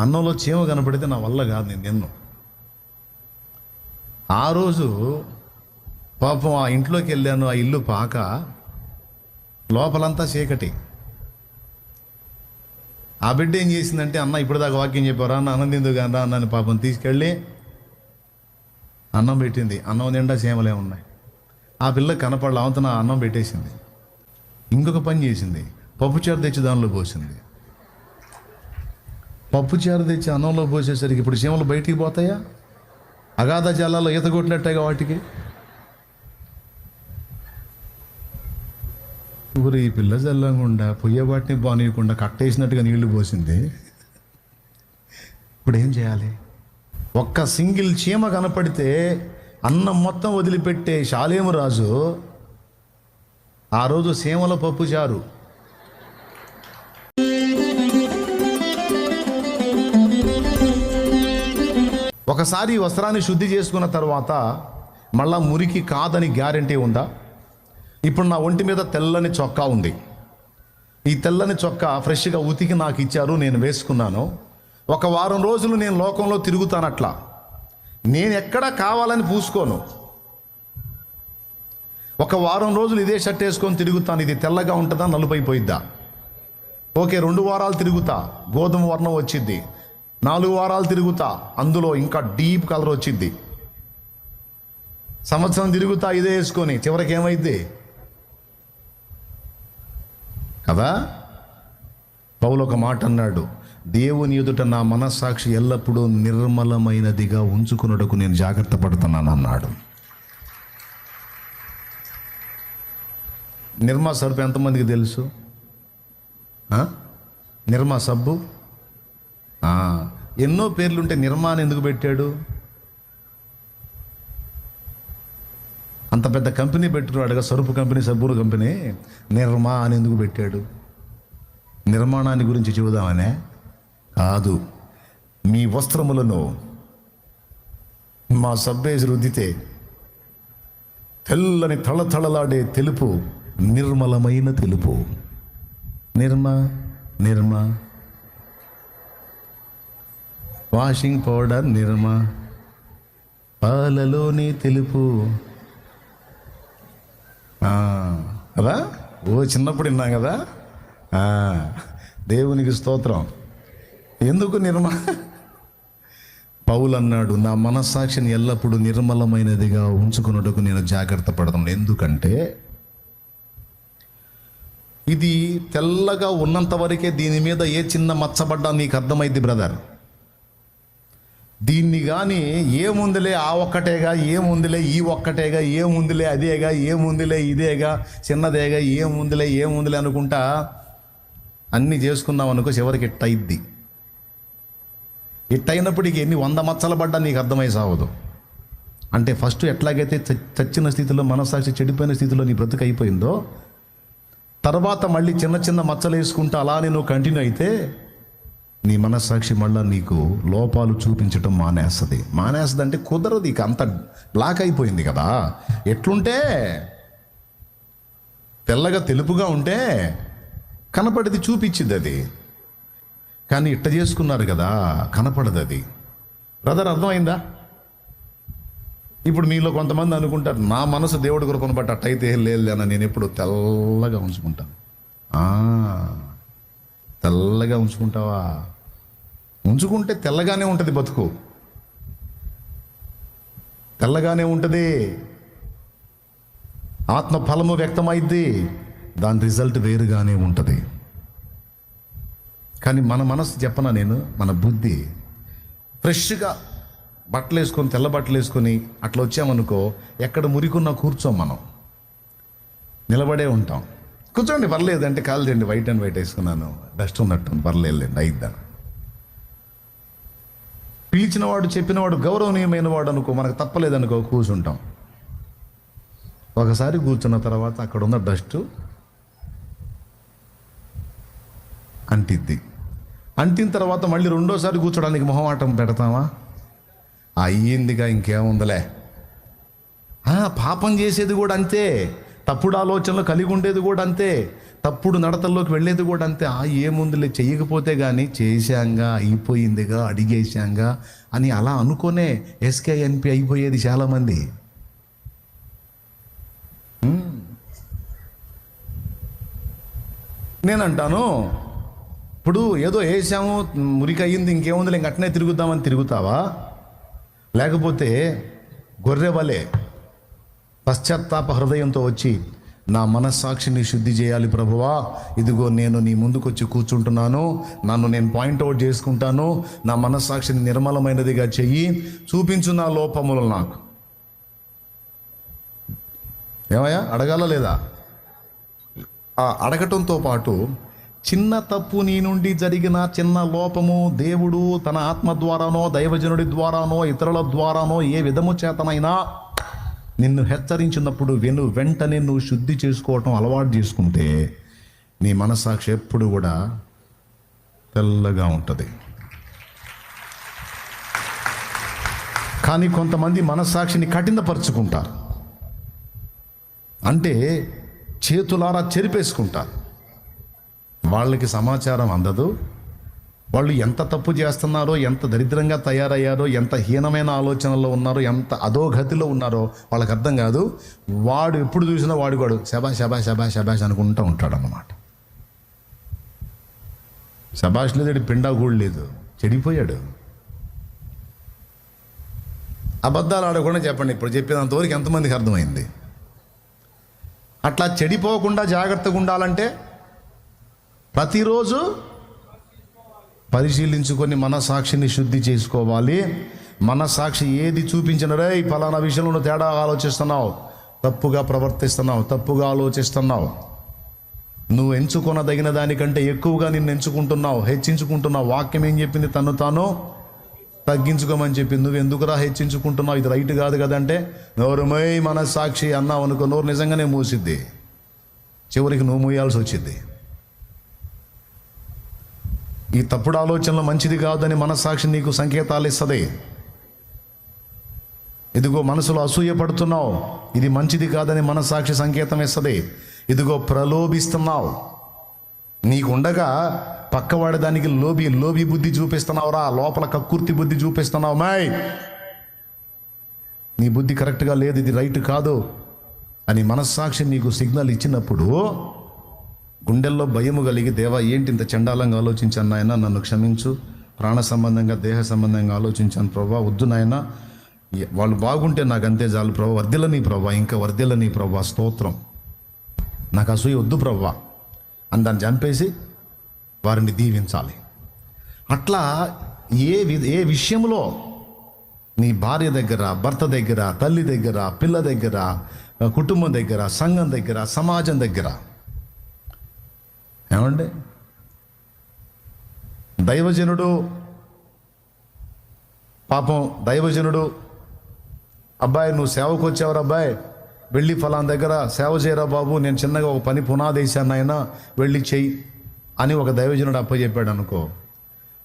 అన్నంలో చీమ కనపడితే నా వల్ల కాదు, నేను తిన్ను. ఆ రోజు పాపం ఆ ఇంట్లోకి వెళ్ళాను. ఆ ఇల్లు పాక, లోపలంతా చీకటి. ఆ బిడ్డ ఏం చేసిందంటే, అన్న ఇప్పటిదాకా వాక్యం చెప్పారా అన్న, అన్నం తిందు కదా అన్నని పాపం తీసుకెళ్ళి అన్నం పెట్టింది. అన్నం నిండా చీమలే ఉన్నాయి. ఆ పిల్ల కనపడలే, అవంతన అన్నం పెట్టేసింది. ఇంకొక పని చేసింది, పప్పుచారు తెచ్చి దానిలో పోసింది. పప్పుచారు తెచ్చి అన్నంలో పోసేసరికి ఇప్పుడు చీమలు బయటికి పోతాయా? అగాధ జలాల్లో ఈత కొట్టినట్టేగా వాటికి. ఊరు ఈ పిల్ల జల్లంగుండా పొయ్యేవాటిని బానీయకుండా కట్టేసినట్టుగా నీళ్లు పోసింది. ఇప్పుడు ఏం చేయాలి? ఒక్క సింగిల్ చీమ కనపడితే అన్నం మొత్తం వదిలిపెట్టే షాలేము రాజు ఆ రోజు చీమల పప్పు చారు. ఒకసారి వస్త్రాన్ని శుద్ధి చేసుకున్న తర్వాత మళ్ళా మురికి కాదని గ్యారంటీ ఉందా? ఇప్పుడు నా ఒంటి మీద తెల్లని చొక్కా ఉంది. ఈ తెల్లని చొక్కా ఫ్రెష్గా ఉతికి నాకు ఇచ్చారు, నేను వేసుకున్నాను. ఒక వారం రోజులు నేను లోకంలో తిరుగుతానట్లా. నేను ఎక్కడా కావాలని పూసుకోను. ఒక వారం రోజులు ఇదే షర్ట్ వేసుకొని తిరుగుతాను. ఇది తెల్లగా ఉంటుందా, నలుపైపోయిద్దా? ఓకే, 2 వారాలు తిరుగుతా, గోధుమ వర్ణం వచ్చిద్ది. 4 వారాలు తిరుగుతా, అందులో ఇంకా డీప్ కలర్ వచ్చిద్ది. సంవత్సరం తిరుగుతా ఇదే వేసుకొని, చివరికి ఏమైద్ది కదా? పౌలు ఒక మాట అన్నాడు, దేవుని ఎదుట నా మనస్సాక్షి ఎల్లప్పుడూ నిర్మలమైనదిగా ఉంచుకున్నటకు నేను జాగ్రత్త పడుతున్నాను అన్నాడు. నిర్మా సబ్బు ఎంతమందికి తెలుసు? నిర్మా సబ్బు ఎన్నో పేర్లుంటే నిర్మా అని ఎందుకు పెట్టాడు? అంత పెద్ద కంపెనీ పెట్టుకున్నాడుగా, సరుపు కంపెనీ, సబ్బుల కంపెనీ, నిర్మా అని ఎందుకు పెట్టాడు? నిర్మాణాన్ని గురించి చెబుదామనే కాదు. మీ వస్త్రములను మా సబ్బేసి రుద్దితే తెల్లని తళతళలాడే తెలుపు నిర్మలమైన తెలుపు. నిర్మా వాషింగ్ పౌడర్ నిర్మా, పాలలోని తెలుపు కదా. చిన్నప్పుడు విన్నాం కదా. దేవునికి స్తోత్రం. ఎందుకు నిర్మా? పౌలు అన్నాడు, నా మనస్సాక్షిని ఎల్లప్పుడూ నిర్మలమైనదిగా ఉంచుకున్నట్టుకు నేను జాగ్రత్త పడతాను. ఎందుకంటే ఇది తెల్లగా ఉన్నంత వరకే దీని మీద ఏ చిన్న మచ్చబడ్డా నీకు అర్థమైంది బ్రదర్. దీన్ని కానీ ఏముందిలే, ఆ ఒక్కటేగా, ఏముందిలే ఈ ఒక్కటేగా, ఏముందిలే అదేగా, ఏముందిలే ఇదేగా, చిన్నదేగా, ఏముందిలే అనుకుంటా అన్నీ చేసుకున్నాం అనుకో, చివరికి ఇట్టయిద్ది. ఇట్టయినప్పటికీ ఎన్ని 100 మచ్చలు పడ్డా నీకు అర్థమై సావదు. అంటే ఫస్ట్ ఎట్లాగైతే చచ్చిన స్థితిలో, మనస్సాక్షి చెడిపోయిన స్థితిలో నీ బ్రతుకు అయిపోయిందో, తర్వాత మళ్ళీ చిన్న చిన్న మచ్చలు వేసుకుంటా అలానే నువ్వు కంటిన్యూ అయితే నీ మనస్సాక్షి మళ్ళీ నీకు లోపాలు చూపించటం మానేస్తుంది అంటే కుదరదు. ఇక అంత బ్లాక్ అయిపోయింది కదా. ఎట్లుంటే తెల్లగా తెలుపుగా ఉంటే కనపడేది చూపించింది అది, కానీ ఇట్ట చేసుకున్నారు కదా, కనపడదు అది. బ్రదర్ అర్థమైందా? ఇప్పుడు మీలో కొంతమంది అనుకుంటారు, నా మనసు దేవుడి కృపను బట్టి అట్టయితే లేదన్న, నేను ఎప్పుడు తెల్లగా ఉంచుకుంటాను. తెల్లగా ఉంచుకుంటావా? ఉంచుకుంటే తెల్లగానే ఉంటుంది బతుకు, తెల్లగానే ఉంటుంది. ఆత్మ ఫలము వ్యక్తమైద్ది, దాని రిజల్ట్ వేరుగానే ఉంటుంది. కానీ మన మనసు చెప్పనా నేను, మన బుద్ధి ఫ్రెష్గా బట్టలు వేసుకొని, తెల్ల బట్టలు వేసుకొని అట్లా వచ్చామనుకో, ఎక్కడ మురికున్నా కూర్చోం, మనం నిలబడే ఉంటాం. కూర్చోండి పర్లేదు అంటే, కాలేదండి వైట్ అండ్ వైట్ వేసుకున్నాను, డస్ట్ ఉన్నట్టు, పర్లేదులేండి అయిద్దా. పిలిచినవాడు, చెప్పినవాడు గౌరవనీయమైన వాడు అనుకో, మనకు తప్పలేదనుకో కూర్చుంటాం. ఒకసారి కూర్చున్న తర్వాత అక్కడ ఉన్న డస్ట్ అంటిద్ది. అంటిన తర్వాత మళ్ళీ రెండోసారి కూర్చోడానికి మొహమాటం పెడతామా? అయ్యిందిగా, ఇంకేముందలే. పాపం చేసేది కూడా అంతే, తప్పుడు ఆలోచనలు కలిగి ఉండేది కూడా అంతే, తప్పుడు నడతల్లోకి వెళ్ళేది కూడా అంతే. ఏముందిలే, చెయ్యకపోతే కానీ చేశాంగా, అయిపోయిందిగా, అడిగేశాంగా అని అలా అనుకునే ఎస్కేఎన్పి అయిపోయేది చాలామంది. నేనంటాను, ఇప్పుడు ఏదో వేసాము, మురికి అయ్యింది, ఇంకేముంది, ఇంక అట్నే తిరుగుతామని తిరుగుతావా? లేకపోతే గొర్రె వలె పశ్చాత్తాప హృదయంతో వచ్చి, నా మనస్సాక్షిని శుద్ధి చేయాలి ప్రభువా, ఇదిగో నేను నీ ముందుకు వచ్చి కూర్చుంటున్నాను, నన్ను నేను పాయింట్అవుట్ చేసుకుంటాను, నా మనస్సాక్షిని నిర్మలమైనదిగా చెయ్యి, చూపించు నా లోపములు నాకు. ఏమయ్యా, అడగాల లేదా? ఆ అడగటంతో పాటు చిన్న తప్పు నీ నుండి జరిగిన చిన్న లోపము దేవుడు తన ఆత్మ ద్వారానో, దైవజనుడి ద్వారానో, ఇతరుల ద్వారానో ఏ విధము చేతనైనా నిన్ను హెచ్చరించినప్పుడు వెంటనే నువ్వు శుద్ధి చేసుకోవటం అలవాటు చేసుకుంటే నీ మనస్సాక్షి ఎప్పుడు కూడా తెల్లగా ఉంటుంది. కానీ కొంతమంది మనస్సాక్షిని కఠినపరుచుకుంటారు, అంటే చేతులారా చెరిపేసుకుంటారు. వాళ్ళకి సమాచారం అందదు, వాళ్ళు ఎంత తప్పు చేస్తున్నారో, ఎంత దరిద్రంగా తయారయ్యారో, ఎంత హీనమైన ఆలోచనల్లో ఉన్నారో, ఎంత అధోగతిలో ఉన్నారో వాళ్ళకి అర్థం కాదు. వాడు ఎప్పుడు చూసినా వాడు శబాష్ శబాష్ శబాష్ శబాష్ అనుకుంటూ ఉంటాడు అన్నమాట. శబాష్ లేదు, పిండా కూడా లేదు, చెడిపోయాడు. అబద్ధాలు ఆడకుండా చెప్పండి, ఇప్పుడు చెప్పినంతవరకు ఎంతమందికి అర్థమైంది? అట్లా చెడిపోకుండా జాగ్రత్తగా ఉండాలంటే ప్రతిరోజు పరిశీలించుకొని మనసాక్షిని శుద్ధి చేసుకోవాలి. మనసాక్షి ఏది చూపించిన, రే ఫలానా విషయంలో తేడా ఆలోచిస్తున్నావు, తప్పుగా ప్రవర్తిస్తున్నావు, తప్పుగా ఆలోచిస్తున్నావు, నువ్వు ఎంచుకొనదగిన దానికంటే ఎక్కువగా నిన్ను ఎంచుకుంటున్నావు, హెచ్చించుకుంటున్నావు. వాక్యం ఏం చెప్పింది? తను తాను తగ్గించుకోమని చెప్పింది. నువ్వు ఎందుకురా హెచ్చించుకుంటున్నావు, ఇది రైట్ కాదు కదంటే నోరుమై మనస్సాక్షి అన్నావు అనుకో, నోరు నిజంగానే మూసిద్ది, చివరికి నువ్వు మూయాల్సి వచ్చింది. ఈ తప్పుడు ఆలోచనలు మంచిది కాదని మనస్సాక్షి నీకు సంకేతాలు ఇస్తుంది. ఇదిగో మనసులో అసూయ పడుతున్నావు, ఇది మంచిది కాదని మనస్సాక్షి సంకేతం ఇస్తుంది. ఇదిగో ప్రలోభిస్తున్నావు, నీకుండగా పక్కవాడి దానికి లోబి బుద్ధి చూపిస్తున్నావురా, లోపల కక్కుర్తి బుద్ధి చూపిస్తున్నావు. నీ బుద్ధి కరెక్ట్గా లేదు, ఇది రైట్ కాదు అని మనస్సాక్షి నీకు సిగ్నల్ ఇచ్చినప్పుడు గుండెల్లో భయము కలిగి, దేవా ఏంటి ఇంత చండాలంగా ఆలోచించాను నాయన, నన్ను క్షమించు, ప్రాణ సంబంధంగా దేహ సంబంధంగా ఆలోచించాను ప్రభా, వద్దు నాయన, వాళ్ళు బాగుంటే నాకు అంతే చాలు ప్రభా, వర్ధిల్లని ప్రభా, ఇంకా వర్ధిల్లని ప్రభా, స్తోత్రం, నాకు అసూయ వద్దు ప్రభా అని దాన్ని చంపేసి వారిని దీవించాలి. అట్లా ఏ విషయంలో నీ భార్య దగ్గర, భర్త దగ్గర, తల్లి దగ్గర, పిల్ల దగ్గర, కుటుంబం దగ్గర, సంఘం దగ్గర, సమాజం దగ్గర, ఏమండి దైవజనుడు అబ్బాయి నువ్వు సేవకు వచ్చావురా అబ్బాయి, వెళ్ళి ఫలానా దగ్గర సేవ చేయరా బాబు, నేను చిన్నగా ఒక పని పునాదేశాను ఆయన, వెళ్ళి చెయ్యి అని ఒక దైవజనుడు అప్పచెప్పాడు అనుకో,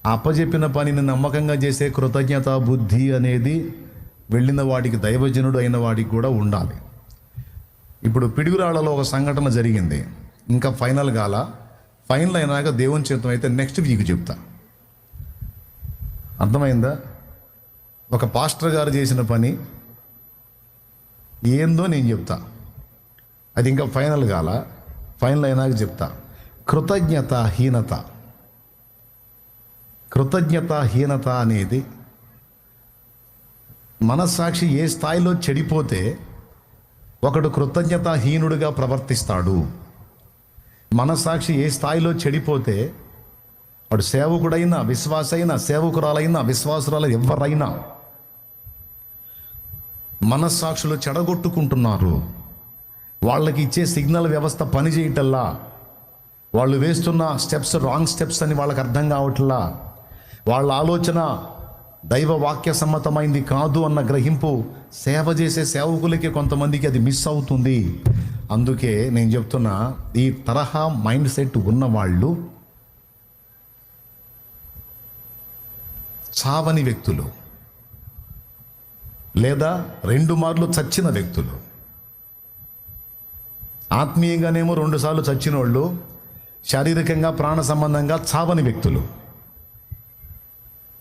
ఆ అప్పచెప్పిన పనిని నమ్మకంగా చేసే కృతజ్ఞత బుద్ధి అనేది వెళ్ళిన వాడికి, దైవజనుడు అయిన వాడికి కూడా ఉండాలి. ఇప్పుడు పిడుగురాళ్లలో ఒక సంఘటన జరిగింది, ఇంకా ఫైనల్ అయినాక దేవుని చిత్తం అయితే నెక్స్ట్ వీక్ చెప్తా. అర్థమైందా? ఒక పాస్టర్ గారు చేసిన పని ఏందో నేను చెప్తా, అది ఇంకా ఫైనల్ అయినాక చెప్తా. కృతజ్ఞతాహీనత అనేది మనస్సాక్షి ఏ స్థాయిలో చెడిపోతే ఒకడు కృతజ్ఞతాహీనుడిగా ప్రవర్తిస్తాడు. మనస్సాక్షి ఏ స్థాయిలో చెడిపోతే వాడు సేవకుడైనా, విశ్వాసైనా, సేవకురాలైనా, విశ్వాసురాలు ఎవరైనా మనస్సాక్షులు చెడగొట్టుకుంటున్నారు. వాళ్ళకి ఇచ్చే సిగ్నల్ వ్యవస్థ పనిచేయటల్లా, వాళ్ళు వేస్తున్న స్టెప్స్ రాంగ్ స్టెప్స్ అని వాళ్ళకి అర్థం కావట్లా, వాళ్ళ ఆలోచన దైవ వాక్య సమ్మతమైంది కాదు అన్న గ్రహింపు సేవ చేసే సేవకులకి కొంతమందికి అది మిస్ అవుతుంది. అందుకే నేను చెప్తున్నా, ఈ తరహా మైండ్ సెట్ ఉన్నవాళ్ళు చావని వ్యక్తులు, లేదా 2 మార్లు చచ్చిన వ్యక్తులు. ఆత్మీయంగానేమో 2 సార్లు చచ్చిన వాళ్ళు, శారీరకంగా ప్రాణ సంబంధంగా చావని వ్యక్తులు.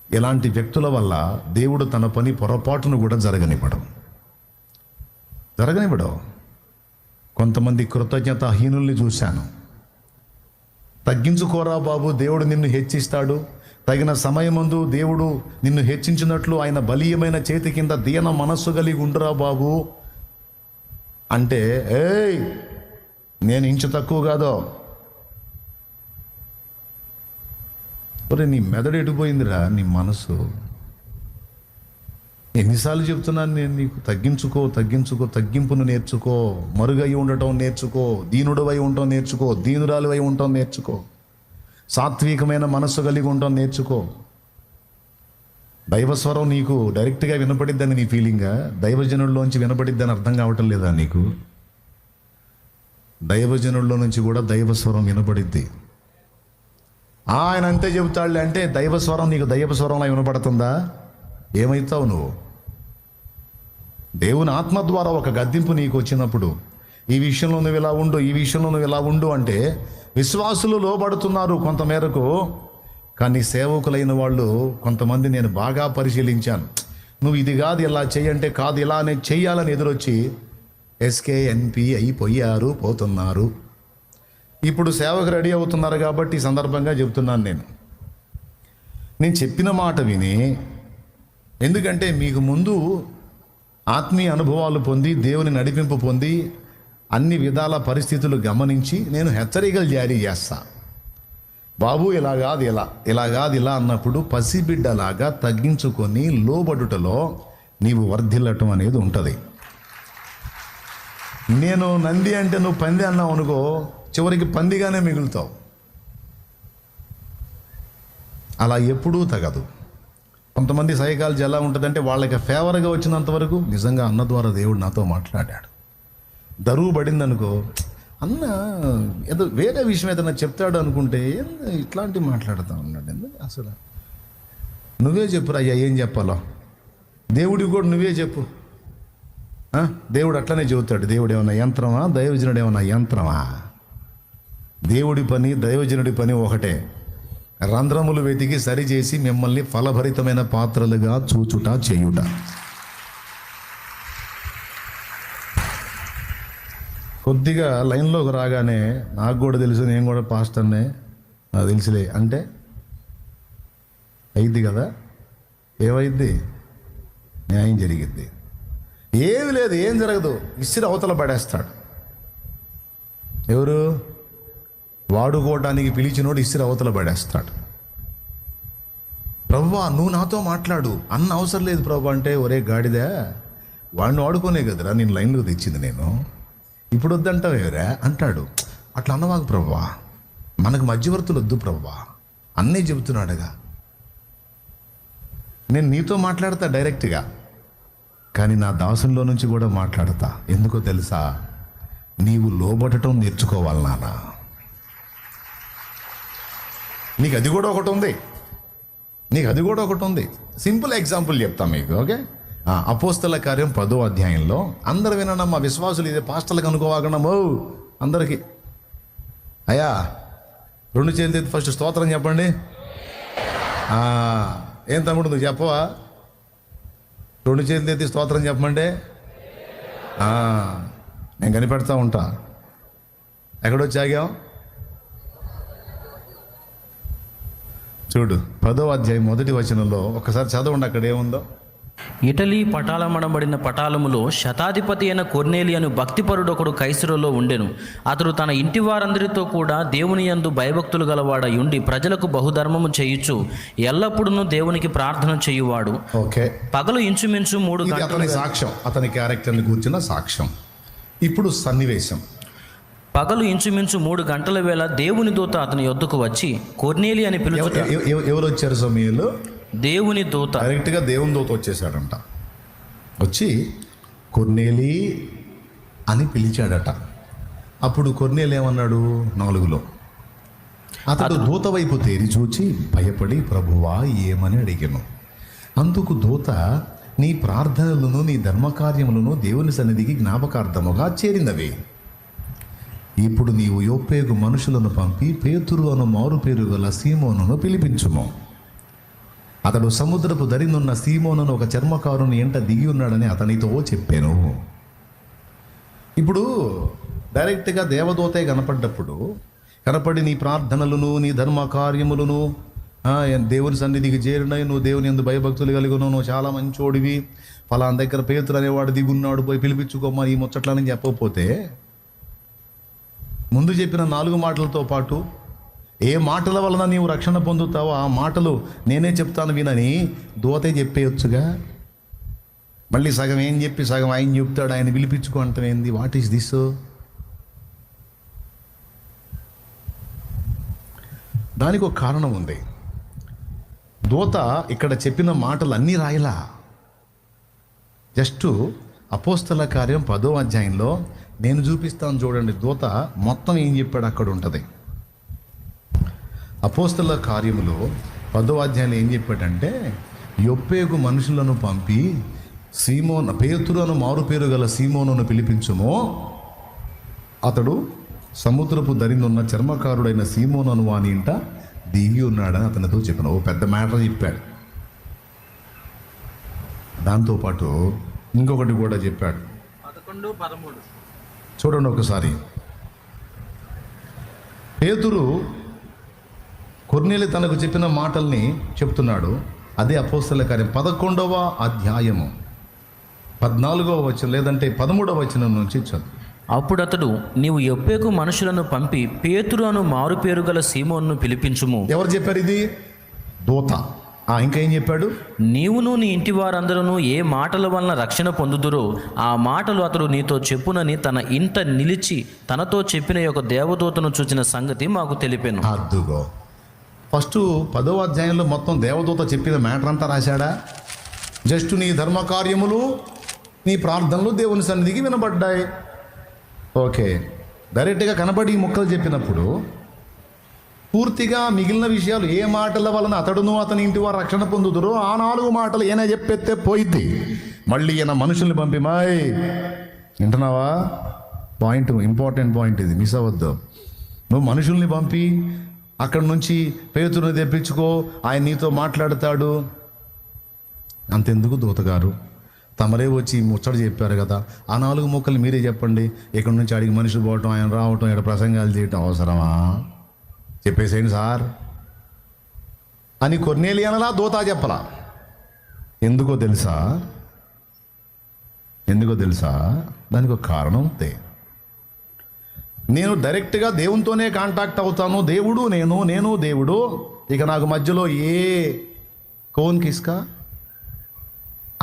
ఇలాంటి వ్యక్తుల వల్ల దేవుడు తన పని పొరపాటును కూడా జరగనివ్వడం. కొంతమంది కృతజ్ఞతాహీనుల్ని చూశాను. తగ్గించుకోరా బాబు, దేవుడు నిన్ను హెచ్చిస్తాడు. తగిన సమయమందు దేవుడు నిన్ను హెచ్చించినట్లు ఆయన బలీయమైన చేతి కింద దీన మనస్సు కలిగి ఉండురా బాబు అంటే, ఏయ్ నేను ఇంచు తక్కువ కాదో. ఒరే నీ మెదడు ఎడిపోయిందిరా, నీ మనసు. ఎన్నిసార్లు చెప్తున్నాను నేను నీకు, తగ్గించుకో, తగ్గింపును నేర్చుకో, మరుగై ఉండటం నేర్చుకో, దీనుడవై ఉండటం నేర్చుకో, దీనురాలువై ఉండటం నేర్చుకో, సాత్వికమైన మనస్సు కలిగి ఉండటం నేర్చుకో. దైవస్వరం నీకు డైరెక్ట్గా వినపడిద్దని నీ ఫీలింగా? దైవజనుల్లోంచి వినపడిద్దని అర్థం కావటం లేదా నీకు? దైవజనుల్లో నుంచి కూడా దైవస్వరం వినపడిద్ది. ఆయన అంతే చెబుతాడులే అంటే దైవస్వరం నీకు దైవస్వరంలో వినపడుతుందా? ఏమవుతావు నువ్వు? దేవుని ఆత్మ ద్వారా ఒక గద్దింపు నీకు వచ్చినప్పుడు, ఈ విషయంలో నువ్వు ఇలా ఉండు, ఈ విషయంలో నువ్వు ఇలా ఉండు అంటే విశ్వాసులు లోబడుతున్నారు కొంతమేరకు. కానీ సేవకులైన వాళ్ళు కొంతమంది నేను బాగా పరిశీలించాను. నువ్వు ఇది కాదు ఇలా చెయ్యంటే కాదు, ఇలానే చెయ్యాలని ఎదురొచ్చి SKNP అయిపోయారు, పోతున్నారు. ఇప్పుడు సేవకు రెడీ అవుతున్నారు కాబట్టి ఈ సందర్భంగా చెప్తున్నాను. నేను చెప్పిన మాట విని, ఎందుకంటే మీకు ముందు ఆత్మీయ అనుభవాలు పొంది, దేవుని నడిపింపు పొంది, అన్ని విధాల పరిస్థితులు గమనించి నేను హెచ్చరికలు జారీ చేస్తా. బాబు ఇలా కాదు ఇలా అన్నప్పుడు పసిబిడ్డలాగా తగ్గించుకొని లోబడుటలో నీవు వర్ధిల్లటం అనేది ఉంటుంది. నేను నంది అంటే నువ్వు పంది అన్నావు అనుకో, చివరికి పందిగానే మిగులుతావు. అలా ఎప్పుడూ తగదు. కొంతమంది సైకాలజీ ఎలా ఉంటుందంటే, వాళ్ళకి ఫేవర్గా వచ్చినంత వరకు నిజంగా అన్న ద్వారా దేవుడు నాతో మాట్లాడాడు. దరువు పడింది అనుకో, అన్న ఏదో వేరే విషయం ఏదైనా చెప్తాడు అనుకుంటే ఇట్లాంటివి మాట్లాడుతూ ఉన్నాడు. ఎందుకు అసలు నువ్వే చెప్పురా అయ్యా, ఏం చెప్పాలో దేవుడికి కూడా నువ్వే చెప్పు. దేవుడు అట్లనే చెబుతాడు. దేవుడు ఏమన్నా యంత్రమా? దైవజనుడు ఏమన్నా యంత్రమా? దేవుడి పని దైవజనుడి పని ఒకటే. రంధ్రములు వెతికి సరిచేసి మిమ్మల్ని ఫలభరితమైన పాత్రలుగా చూచుట చేయుట. కొద్దిగా లైన్లోకి రాగానే నాకు కూడా తెలుసు, నేను కూడా పాస్టర్నే, నాకు తెలుసులే అంటే అయింది కదా. ఏమైంది? న్యాయం జరిగిద్ది. ఏమి లేదు, ఏం జరగదు, ఇసిరి అవతల పడేస్తాడు. ఎవరు? వాడుకోవడానికి పిలిచినోడు ఇసిరి అవతల పడేస్తాడు. ప్రభువా నువ్వు నాతో మాట్లాడు అన్న అవసరం లేదు ప్రభు అంటే, ఒరే గాడిదా, వాడిని వాడుకోనే కదరా నేను లైన్లో తెచ్చింది, నేను ఇప్పుడు వద్దంటావు ఎవరా అంటాడు. అట్లా అన్నవాకు ప్రభువా, మనకు మధ్యవర్తులు వద్దు ప్రభువా, అన్నీ చెబుతున్నాడుగా. నేను నీతో మాట్లాడతా డైరెక్ట్గా, కానీ నా దాసుల్లో నుంచి కూడా మాట్లాడతా. ఎందుకో తెలుసా? నీవు లోబడటం నేర్చుకోవాలి నాన్న. నీకు అది కూడా ఒకటి ఉంది. సింపుల్ ఎగ్జాంపుల్ చెప్తా మీకు, ఓకే? అపోస్తల కార్యం 10వ అధ్యాయంలో, అందరు వినమ్మా విశ్వాసులు, ఇదే పాస్టర్లకు అనుకోవాగనము అందరికీ. అయ్యా 2 చేతులు ఫస్ట్ స్తోత్రం చెప్పండి. ఏం తమ్ముడు నువ్వు చెప్పవా? 2 చేతులు ఎత్తి స్తోత్రం చెప్పమంటే నేను కనిపెడతా ఉంటా. ఎక్కడొచ్చాగాం? చూడు 10వ అధ్యాయం 1వ వచనంలో ఒకసారి చదవండి, అక్కడ ఏముందో. ఇటలీ పటాలమనబడిన పటాలములో శతాధిపతి అయిన కొర్నేలి అను భక్తిపరుడు ఒకడు కైసరులో ఉండెను. అతడు తన ఇంటి వారందరితో కూడా దేవుని యందు భయభక్తులు గలవాడై ఉండి ప్రజలకు బహుధర్మము చేయుచు ఎల్లప్పుడూ దేవునికి ప్రార్థన చేయువాడు. ఓకే, పగలు ఇంచుమించు 3 గంటలు. అతని సాక్ష్యం, అతని క్యారెక్టర్ని కూర్చున్న సాక్ష్యం. ఇప్పుడు సన్నివేశం. పగలు ఇంచుమించు 3 గంటల వేళ దేవుని దూత అతని యొద్దకు వచ్చి కొర్నేలి అని పిలుచుట. ఎవరు వచ్చారు సమయంలో? దేవుని దూత. డైరెక్ట్గా దేవుని దూత వచ్చేసాడంట. వచ్చి కొర్నేలి అని పిలిచాడట. అప్పుడు కొర్నేలి ఏమన్నాడు? 4లో అతడు దూత వైపు తేరి చూచి భయపడి ప్రభువా ఏమని అడిగాను. అందుకు దూత, నీ ప్రార్థనలను నీ ధర్మకార్యములను దేవుని సన్నిధికి జ్ఞాపకార్థముగా చేరినవి. ఇప్పుడు నీవు యొప్పేకు మనుషులను పంపి పేతురు అను మారు పేరు గల సీమోనును పిలిపించుము. అతడు సముద్రపు దరినున్న సీమోనును ఒక చర్మకారుని ఎంట దిగి ఉన్నాడని అతనితో చెప్పాను. ఇప్పుడు డైరెక్ట్గా దేవదూతే కనపడి నీ ప్రార్థనలను నీ ధర్మ కార్యములను దేవుని సన్నిధికి చేరినాయి, నువ్వు దేవుని యందు భయభక్తులు కలిగిన, నువ్వు చాలా మంచోడివి, ఫలానా దగ్గర పేతురు అనేవాడు దిగున్నాడు, పోయి పిలిపించుకోమా ఈ ముచ్చట్లని చెప్పకపోతే, ముందు చెప్పిన 4 మాటలతో పాటు ఏ మాటల వలన నీవు రక్షణ పొందుతావో ఆ మాటలు నేనే చెప్తాను వినని దూతే చెప్పేయొచ్చుగా. మళ్ళీ సగం ఏం చెప్పి సగం ఆయన చెప్తాడు, ఆయన పిలిపించుకో అంటమేంది? What is this? దానికి ఒక కారణం ఉంది. దూత ఇక్కడ చెప్పిన మాటలు అన్నీ రాయలా. జస్ట్ అపోస్తల కార్యం 10వ అధ్యాయంలో నేను చూపిస్తాను చూడండి, దూత మొత్తం ఏం చెప్పాడు అక్కడ ఉంటుంది. అపోస్తల కార్యములో 10వ అధ్యాయంలో ఏం చెప్పాడంటే, యొప్పేకు మనుషులను పంపి పేతురు అను మారు పేరు గల సీమోనును పిలిపించుము. అతడు సముద్రపు దరినున్న చర్మకారుడైన సీమోను అను వాని ఇంట దిగి ఉన్నాడని అతనితో చెప్పాను. ఓ పెద్ద మ్యాటర్ చెప్పాడు. దాంతోపాటు ఇంకొకటి కూడా చెప్పాడు. 11:13 చూడండి ఒకసారి. పేతురు కొర్నేలి తనకు చెప్పిన మాటల్ని చెప్తున్నాడు. అదే అపోస్తల కార్యం 11వ అధ్యాయము 14వ వచనం లేదంటే 13వ వచనం నుంచి చదువు. అప్పుడు అతడు, నీవు యొప్పేకు మనుషులను పంపి పేతురు అను మారు పేరు గల సీమోనును పిలిపించుము. ఎవరు చెప్పారు ఇది? దూత. ఇంకా ఏం చెప్పాడు? నీవును నీ ఇంటి వారందరూ ఏ మాటల వలన రక్షణ పొందుదురో ఆ మాటలు అతడు నీతో చెప్పునని తన ఇంట నిలిచి తనతో చెప్పిన యొక్క దేవదూతను చూచిన సంగతి మాకు తెలిపాను. అద్దుగో, ఫస్ట్ 10వ అధ్యాయంలో మొత్తం దేవదూత చెప్పిన మ్యాటర్ అంతా రాశాడా? జస్ట్ నీ ధర్మ కార్యములు నీ ప్రార్థనలు దేవుని సన్నిధికి వినబడ్డాయి. ఓకే, డైరెక్ట్గా కనబడి ఈ ముక్కలు చెప్పినప్పుడు పూర్తిగా మిగిలిన విషయాలు ఏ మాటల వలన అతడును అతని ఇంటి వారు రక్షణ పొందుదురో ఆ 4 మాటలు ఈయన చెప్పెత్తే పోయిద్ది. మళ్ళీ ఈయన మనుషుల్ని పంపి మాయ్ వింటున్నావా? పాయింట్, ఇంపార్టెంట్ పాయింట్ ఇది, మిస్ అవ్వద్దు. నువ్వు మనుషుల్ని పంపి అక్కడి నుంచి పేతురుని తెప్పించుకో, ఆయన నీతో మాట్లాడతాడు. అంతెందుకు దూతగారు, తమరే వచ్చి ముచ్చట చెప్పారు కదా, ఆ 4 ముక్కలు మీరే చెప్పండి. ఇక్కడి నుంచి అడిగి మనుషులు పోవటం, ఆయన రావటం, ఇక్కడ ప్రసంగాలు చేయటం అవసరమా? చెప్పేసేయండి సార్ అని కొర్నేలి అనలా, దూత చెప్పలా. ఎందుకో తెలుసా? దానికి ఒక కారణం ఉంది. నేను డైరెక్ట్గా దేవునితోనే కాంటాక్ట్ అవుతాను, దేవుడు నేను దేవుడు, ఇక నాకు మధ్యలో ఏ కోన్ కిస్కా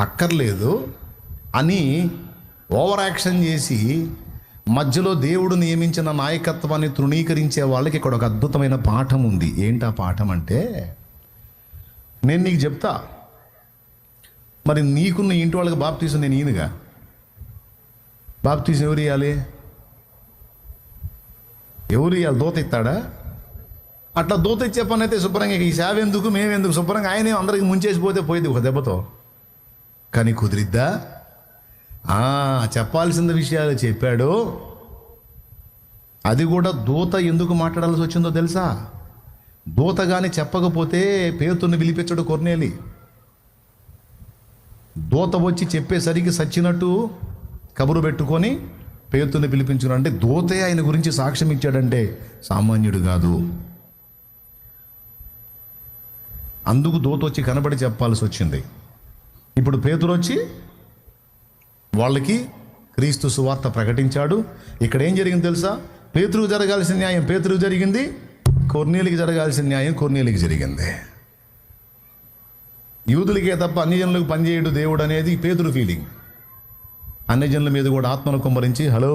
అక్కర్లేదు అని ఓవర్ యాక్షన్ చేసి మధ్యలో దేవుడు నియమించిన నాయకత్వాన్ని తృణీకరించే వాళ్ళకి ఇక్కడ ఒక అద్భుతమైన పాఠం ఉంది. ఏంటి ఆ పాఠం అంటే, నేను నీకు చెప్తా, మరి నీకున్న ఇంటి వాళ్ళకి బాప్తీసం నేను ఈయనగా బాప్తీసం ఎవరు ఇవ్వాలి? దూత ఇస్తాడా? అట్లా దూత ఇచ్చే పని అయితే శుభ్రంగా ఈ సేవ ఎందుకు మేమెందుకు, శుభ్రంగా ఆయనే అందరికి ముంచేసిపోతే పోయింది ఒక దెబ్బతో. కానీ కుదిరిద్దా? చెప్పాల్సిన విషయాలు చెప్పాడు. అది కూడా దూత ఎందుకు మాట్లాడాల్సి వచ్చిందో తెలుసా? దూత కానీ చెప్పకపోతే పేతురుని పిలిపించడు కొర్నేలి. దూత వచ్చి చెప్పేసరికి సచ్చినట్టు కబురు పెట్టుకొని పేతురుని పిలిపించుకున్నాడు. అంటే దూతే ఆయన గురించి సాక్ష్యం ఇచ్చాడంటే సామాన్యుడు కాదు. అందుకు దూత వచ్చి కనబడి చెప్పాల్సి వచ్చింది. ఇప్పుడు పేతురు వచ్చి వాళ్ళకి క్రీస్తు సువార్త ప్రకటించాడు. ఇక్కడ ఏం జరిగింది తెలుసా? పేతురుకు జరగాల్సిన న్యాయం పేతురుకు జరిగింది, కొర్నేలికి జరగాల్సిన న్యాయం కొర్నేలికి జరిగింది. యూదులకే తప్ప అన్యజనులకు పనిచేయడు దేవుడు అనేది పేతురు ఫీలింగ్. అన్యజనుల మీద కూడా ఆత్మను కుమ్మరించి, హలో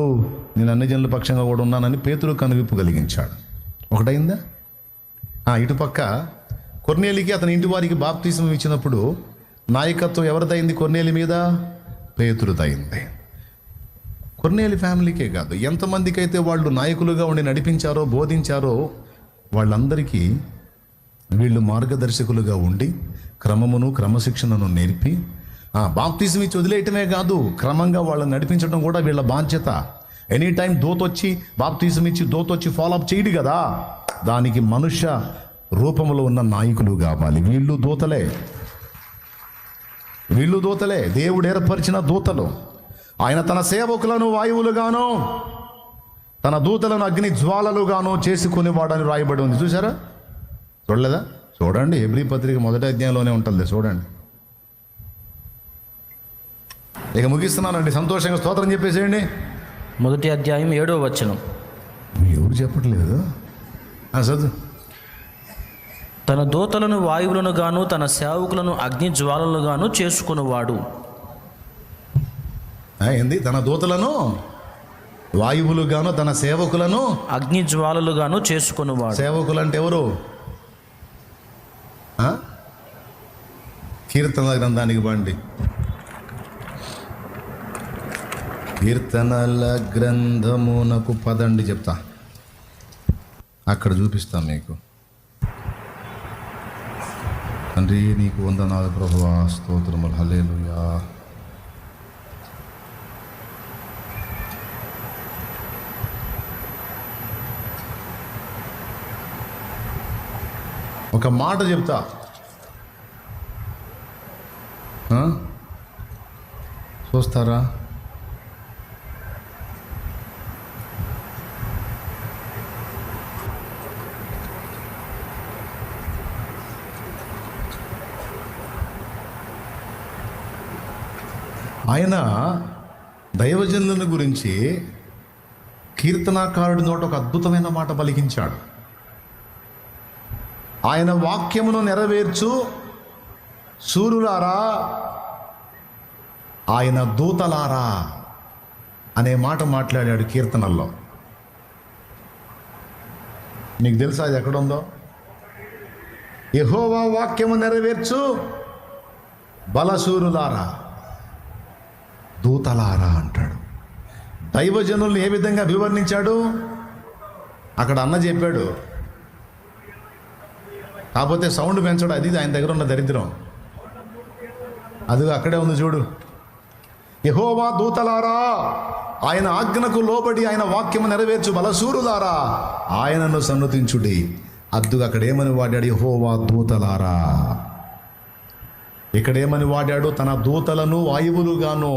నేను అన్యజనుల పక్షంగా కూడా ఉన్నానని పేతురు కనువిప్పు కలిగించాడు. ఒకటైందా? ఇటుపక్క కొర్నేలికి అతని ఇంటి వారికి బాప్తిసం ఇచ్చినప్పుడు నాయకత్వం ఎవరిదైంది? కొర్నేలి మీద పేతురుదైంది. కొర్నేలి ఫ్యామిలీకే కాదు, ఎంతమందికి అయితే వాళ్ళు నాయకులుగా ఉండి నడిపించారో బోధించారో వాళ్ళందరికీ వీళ్ళు మార్గదర్శకులుగా ఉండి క్రమమును క్రమశిక్షణను నేర్పి బాప్తిజం ఇచ్చి వదిలేయటమే కాదు, క్రమంగా వాళ్ళని నడిపించడం కూడా వీళ్ళ బాధ్యత. ఎనీ టైం దూతొచ్చి బాప్తిజం ఇచ్చి దూతొచ్చి ఫాలోఅప్ చేయడు కదా. దానికి మనుష్య రూపంలో ఉన్న నాయకులు కావాలి. వీళ్ళు దూతలే, దేవుడు ఏర్పరిచిన దూతలు. ఆయన తన సేవకులను వాయువులుగాను తన దూతలను అగ్ని జ్వాలలుగాను చేసుకునేవాడని రాయబడి ఉంది. చూసారా? చూడలేదా? చూడండి, హెబ్రీ పత్రిక 1వ అధ్యాయంలోనే ఉంటుంది, చూడండి. ఇక ముగిస్తున్నానండి, సంతోషంగా స్తోత్రం చెప్పేసేయండి. 1వ అధ్యాయం 7వ వచనం. ఎవరు చెప్పట్లేదు? చదువు. తన దూతలను వాయువులను గాను తన సేవకులను అగ్ని జ్వాలలుగాను చేసుకునేవాడు. ఏంది? తన దూతలను వాయువులుగాను తన సేవకులను అగ్ని జ్వాలలుగాను చేసుకునేవాడు. సేవకులు అంటే ఎవరు? కీర్తనల గ్రంథానికి బండి. కీర్తనల గ్రంథమునకు పదండి, చెప్తా, అక్కడ చూపిస్తాం మీకు. తండ్రి నీకు వందనాలు ప్రభువా, స్తోత్రములు, హల్లెలూయా. ఒక మాట చెప్తా, చూస్తారా? ఆయన దైవజనులను గురించి కీర్తనాకారుడి నోట ఒక అద్భుతమైన మాట పలికించాడు. ఆయన వాక్యమును నెరవేర్చు శూరులారా, ఆయన దూతలారా అనే మాట మాట్లాడాడు కీర్తనల్లో. మీకు తెలుసా అది ఎక్కడుందో? యెహోవా వాక్యము నెరవేర్చు బలశూరులారా, దూతలారా అంటాడు. దైవజనుల్ని ఏ విధంగా వివరించాడు? అక్కడ అన్న చెప్పాడు, కాకపోతే సౌండ్ పెంచడం, అది ఆయన దగ్గర ఉన్న దరిద్రం. అది అక్కడే ఉంది చూడు. యెహోవా దూతలారా, ఆయన ఆజ్ఞకు లోబడి ఆయన వాక్యము నెరవేర్చు బలశూరులారా, ఆయనను సన్నుతించుడి. అద్దుగా అక్కడేమని వాడాడు? యెహోవా దూతలారా. ఇక్కడేమని వాడాడు? తన దూతలను వాయువులుగాను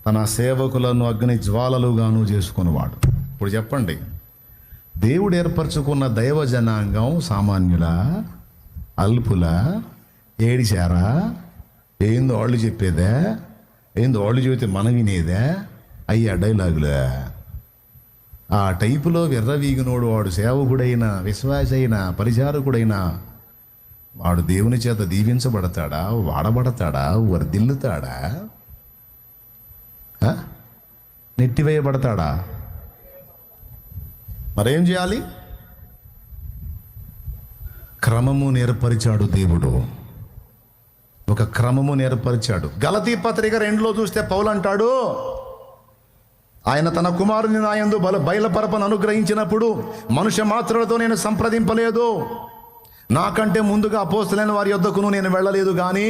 తన సేవకులను అగ్ని జ్వాలలుగాను చేసుకునేవాడు. ఇప్పుడు చెప్పండి, దేవుడు ఏర్పరచుకున్న దైవ జనాంగం సామాన్యుల, అల్పుల, ఏడిచారా? ఏందో వాళ్ళు చెప్పేదే, ఏందో వాళ్ళు చెబితే మనం వినేదే, అయ్యా డైలాగులే. ఆ టైపులో విర్రవీగినోడు వాడు సేవకుడైనా, విశ్వాసైనా, పరిచారకుడైనా వాడు దేవుని చేత దీవించబడతాడా? వాడబడతాడా? వర్ధిల్లుతాడా? నెట్టివేయబడతాడా? మరేం చేయాలి? క్రమము నేర్పరిచాడు దేవుడు, ఒక క్రమము నేర్పరిచాడు. గలతీ పత్రిక 2లో చూస్తే పౌలు అంటాడు, ఆయన తన కుమారుని నాయందు బయలుపరపను అనుగ్రహించినప్పుడు మనుష్య మాత్రులతో నేను సంప్రదింపలేదు. నాకంటే ముందుగా అపోస్తలైన వారి యొద్దకును నేను వెళ్ళలేదు, కానీ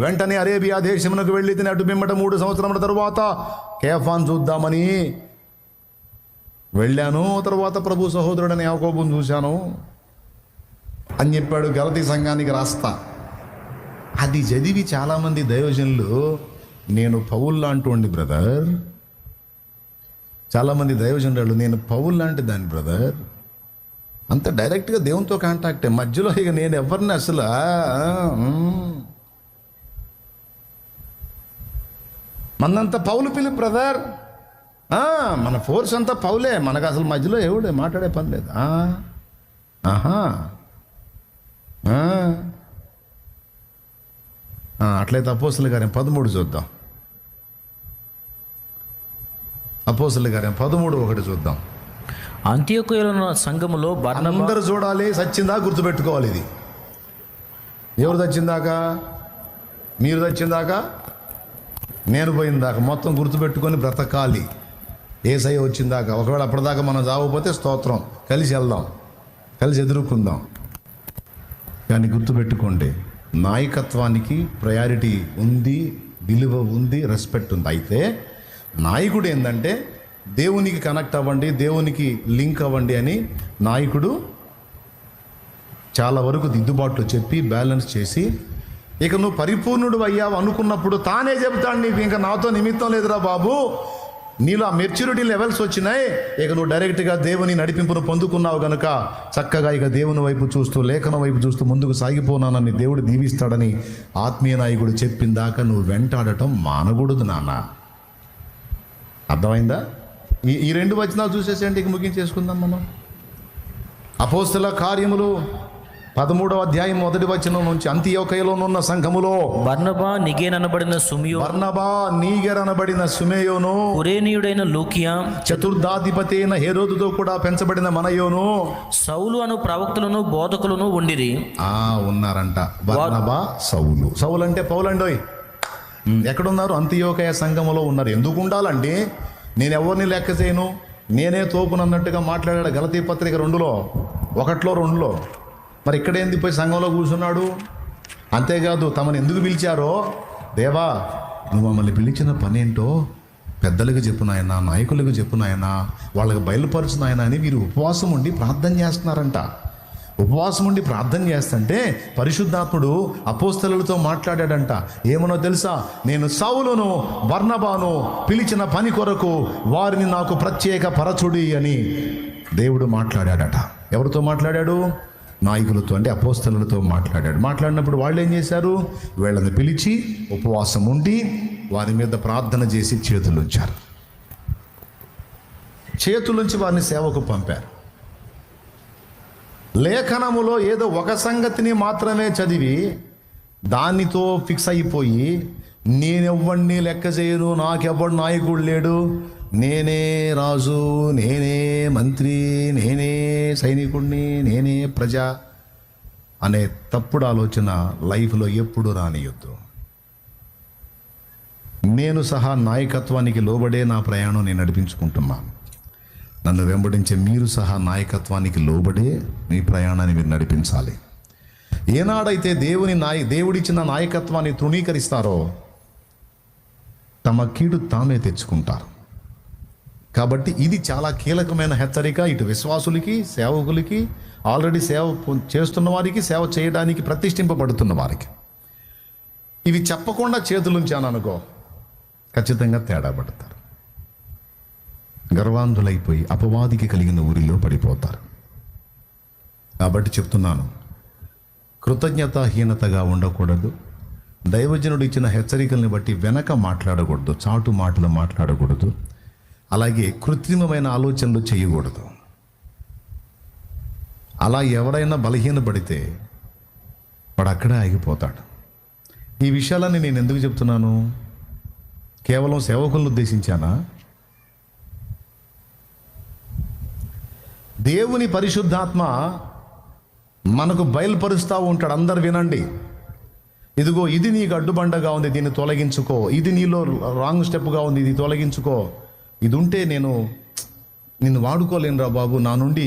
వెంటనే అరేబియా దేశమునకు వెళ్ళి తిని అటు పిమ్మట 3 సంవత్సరముల తరువాత కేఫాను చూద్దామని వెళ్ళాను. తర్వాత ప్రభు సహోదరుడని యాకోబును చూశాను అని చెప్పాడు. గలతీ సంఘానికి రాస్తా. అది చదివి చాలామంది దైవజనులు నేను పౌలు లాంటి బ్రదర్, చాలామంది దైవజనులు నేను పౌలు లాంటి దాన్ని బ్రదర్, అంత డైరెక్ట్గా దేవునితో కాంటాక్టే, మధ్యలో ఇక నేను ఎవరిని అసలు మనంతా పౌలు పిలు బ్రదర్, మన ఫోర్స్ అంతా పౌలే, మనకు అసలు మధ్యలో ఎవడే మాట్లాడే పని లేదు. అట్లయితే అపోస్తలుల కార్యం 13 చూద్దాం. అపోస్తలుల కార్యం 13:1 చూద్దాం. అంత్యోకయలో సంఘములో అందరూ చూడాలి, సచ్చిందా గుర్తుపెట్టుకోవాలి. ఇది ఎవరు చచ్చిందాకా? మీరు చచ్చిందాకా, నేను పోయిందాకా మొత్తం గుర్తుపెట్టుకొని బ్రతకాలి. యేసయ్య వచ్చిందాకా. ఒకవేళ అప్పటిదాకా మనం చావకపోతే స్తోత్రం, కలిసి వెళ్దాం, కలిసి ఎదుర్కొందాం. కానీ గుర్తుపెట్టుకోండి, నాయకత్వానికి ప్రయారిటీ ఉంది, విలువ ఉంది, రెస్పెక్ట్ ఉంది. అయితే నాయకుడు ఏంటంటే దేవునికి కనెక్ట్ అవ్వండి, దేవునికి లింక్ అవ్వండి అని నాయకుడు చాలా వరకు దిద్దుబాట్లు చెప్పి బ్యాలెన్స్ చేసి, ఇక నువ్వు పరిపూర్ణుడు అయ్యావు అనుకున్నప్పుడు తానే చెబుతాడు, నీకు ఇంకా నాతో నిమిత్తం లేదురా బాబు, నీలో ఆ మెచ్యూరిటీ లెవెల్స్ వచ్చినాయి, ఇక నువ్వు డైరెక్ట్గా దేవుని నడిపింపును పొందుకున్నావు గనుక చక్కగా ఇక దేవుని వైపు చూస్తూ లేఖనం వైపు చూస్తూ ముందుకు సాగిపోనానని దేవుడు దీవిస్తాడని ఆత్మీయ నాయకుడు చెప్పిన దాకా నువ్వు వెంటాడటం మానకూడదు నాన్న. అర్థమైందా? ఈ 2 వచనాలు చూసేసేయండి, ఇక ముగించేసుకుందాం మనం. అపోస్తల కార్యములు 13వ అధ్యాయం 1వ వచనం నుంచి, అంతియోకయలోనున్న సంఘములో బర్నబా, నిగేననబడిన సుమియో, బర్నబా, నీగెరనబడిన సుమేయోను, కురేనీయుడైన లూకియా, చతుర్దాధిపతి అయిన హేరోదుతో కూడా పెంచబడిన మనయోను, సౌలు అను ప్రవక్తలను బోధకులను ఉండిరి. ఉన్నారంట. బర్నబా, సౌలు. సౌలు అంటే పౌలండోయ్. ఎక్కడున్నారు? అంతియోకయ సంఘములో ఉన్నారు. ఎందుకు ఉండాలండి? నేను ఎవరిని లెక్క చేయను, నేనే తోపునన్నట్టుగా మాట్లాడాడు గలతీ పత్రిక 2లో, 1లో 2లో. మరి ఇక్కడేంది పోయి సంఘంలో కూర్చున్నాడు? అంతేకాదు, తమను ఎందుకు పిలిచారో, దేవా నువ్వు మమ్మల్ని పిలిచిన పని ఏంటో పెద్దలకు చెప్పు నాయనా, నాయకులకు చెప్పు నాయనా, వాళ్ళకి బయలుపరచు నాయనా అని వీరు ఉపవాసం ఉండి ప్రార్థన చేస్తున్నారంట. ఉపవాసం ఉండి ప్రార్థన చేస్తుంటే పరిశుద్ధాత్ముడు అపోస్తలులతో మాట్లాడాడంట. ఏమనో తెలుసా? నేను సౌలును బర్నబాను పిలిచిన పని కొరకు వారిని నాకు ప్రత్యేక పరచుడి అని దేవుడు మాట్లాడాడట. ఎవరితో మాట్లాడాడు? నాయకులతో, అంటే అపోస్తలులతో మాట్లాడాడు. మాట్లాడినప్పుడు వాళ్ళు ఏం చేశారు? వీళ్ళని పిలిచి ఉపవాసం ఉండి వారి మీద ప్రార్థన చేసి చేతులుంచారు. చేతులుంచి వారిని సేవకు పంపారు. లేఖనములో ఏదో ఒక సంగతిని మాత్రమే చదివి దానితో ఫిక్స్ అయిపోయి, నేనెవ్వడిని లెక్క చేయను, నాకెవ్వడు నాయకుడు లేడు, నేనే రాజు, నేనే మంత్రి, నేనే సైనికుడిని, నేనే ప్రజ అనే తప్పుడు ఆలోచన లైఫ్లో ఎప్పుడు రానియొద్దు. నేను సహా నాయకత్వానికి లోబడే నా ప్రయాణం నేను నడిపించుకుంటున్నాను. నన్ను వెంబడించే మీరు సహా నాయకత్వానికి లోబడే మీ ప్రయాణాన్ని మీరు నడిపించాలి. ఏనాడైతే దేవుడిచ్చిన నాయకత్వాన్ని తృణీకరిస్తారో తమ కీడు తామే తెచ్చుకుంటారు. కాబట్టి ఇది చాలా కీలకమైన హెచ్చరిక ఇటు విశ్వాసులకి, సేవకులకి, ఆల్రెడీ సేవ చేస్తున్న వారికి, సేవ చేయడానికి ప్రతిష్ఠింపబడుతున్న వారికి. ఇవి చెప్పకుండా చేతులుంచాననుకో ఖచ్చితంగా తేడా పడతారు. గర్వాంధులైపోయి అపవాదికి కలిగిన ఊరిలో పడిపోతారు. కాబట్టి చెప్తున్నాను, కృతజ్ఞతాహీనతగా ఉండకూడదు. దైవజనుడు ఇచ్చిన హెచ్చరికల్ని బట్టి వెనక మాట్లాడకూడదు, చాటు మాటలు మాట్లాడకూడదు. అలాగే కృత్రిమమైన ఆలోచనలు చేయకూడదు. అలా ఎవరైనా బలహీనపడితే వాడు అక్కడే ఆగిపోతాడు. ఈ విషయాలన్నీ నేను ఎందుకు చెప్తున్నాను? కేవలం సేవకులను ఉద్దేశించానా? దేవుని పరిశుద్ధాత్మ మనకు బయలుపరుస్తూ ఉంటాడు. అందరు వినండి, ఇదిగో ఇది నీకు అడ్డుబండగా ఉంది, దీన్ని తొలగించుకో. ఇది నీలో రాంగ్ స్టెప్గా ఉంది, ఇది తొలగించుకో. ఇది ఉంటే నేను నిన్ను వాడుకోలేనురా బాబు, నా నుండి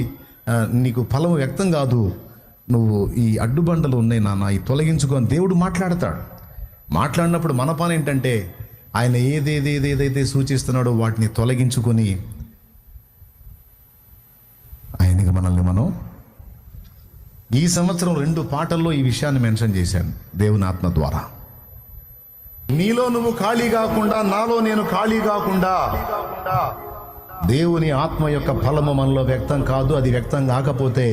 నీకు ఫలం వ్యక్తం కాదు, నువ్వు ఈ అడ్డుబండలు ఉన్నాయి నాన్న, ఈ తొలగించుకో అని దేవుడు మాట్లాడతాడు. మాట్లాడినప్పుడు మన పని ఏంటంటే ఆయన ఏదైతే సూచిస్తున్నాడో వాటిని తొలగించుకొని ఆయనకి మనల్ని మనం. ఈ సంవత్సరం 2 పాటల్లో ఈ విషయాన్ని మెన్షన్ చేశాను దేవుని ఆత్మ ద్వారా. నీలో నువ్వు ఖాళీ కాకుండా, నాలో నేను ఖాళీ కాకుండా, దేవుని ఆత్మ యొక్క ఫలము మనలో వ్యక్తం కాదు. అది వ్యక్తం కాకపోతే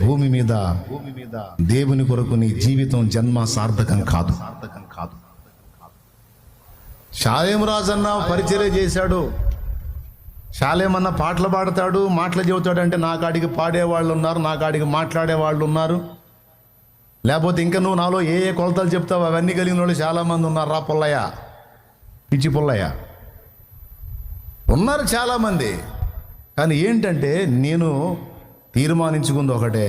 భూమి మీద దేవుని కొరకు నీ జీవితం, జన్మ సార్థకం కాదు. షాలేం రాజన్న పరిచర్య చేశాడు. షాలేమన్న పాటలు పాడతాడు, మాటలు చెబుతాడంటే నా కాడికి పాడేవాళ్ళు ఉన్నారు, నా కాడికి మాట్లాడే వాళ్ళు ఉన్నారు. లేకపోతే ఇంకా నువ్వు నాలో ఏ కొలతలు చెప్తావు అవన్నీ కలిగిన వాళ్ళు చాలామంది ఉన్నారు. రా పుల్లయ్య, పిచ్చి పుల్లయ్య ఉన్నారు చాలామంది. కానీ ఏంటంటే నేను తీర్మానించుకుంది ఒకటే,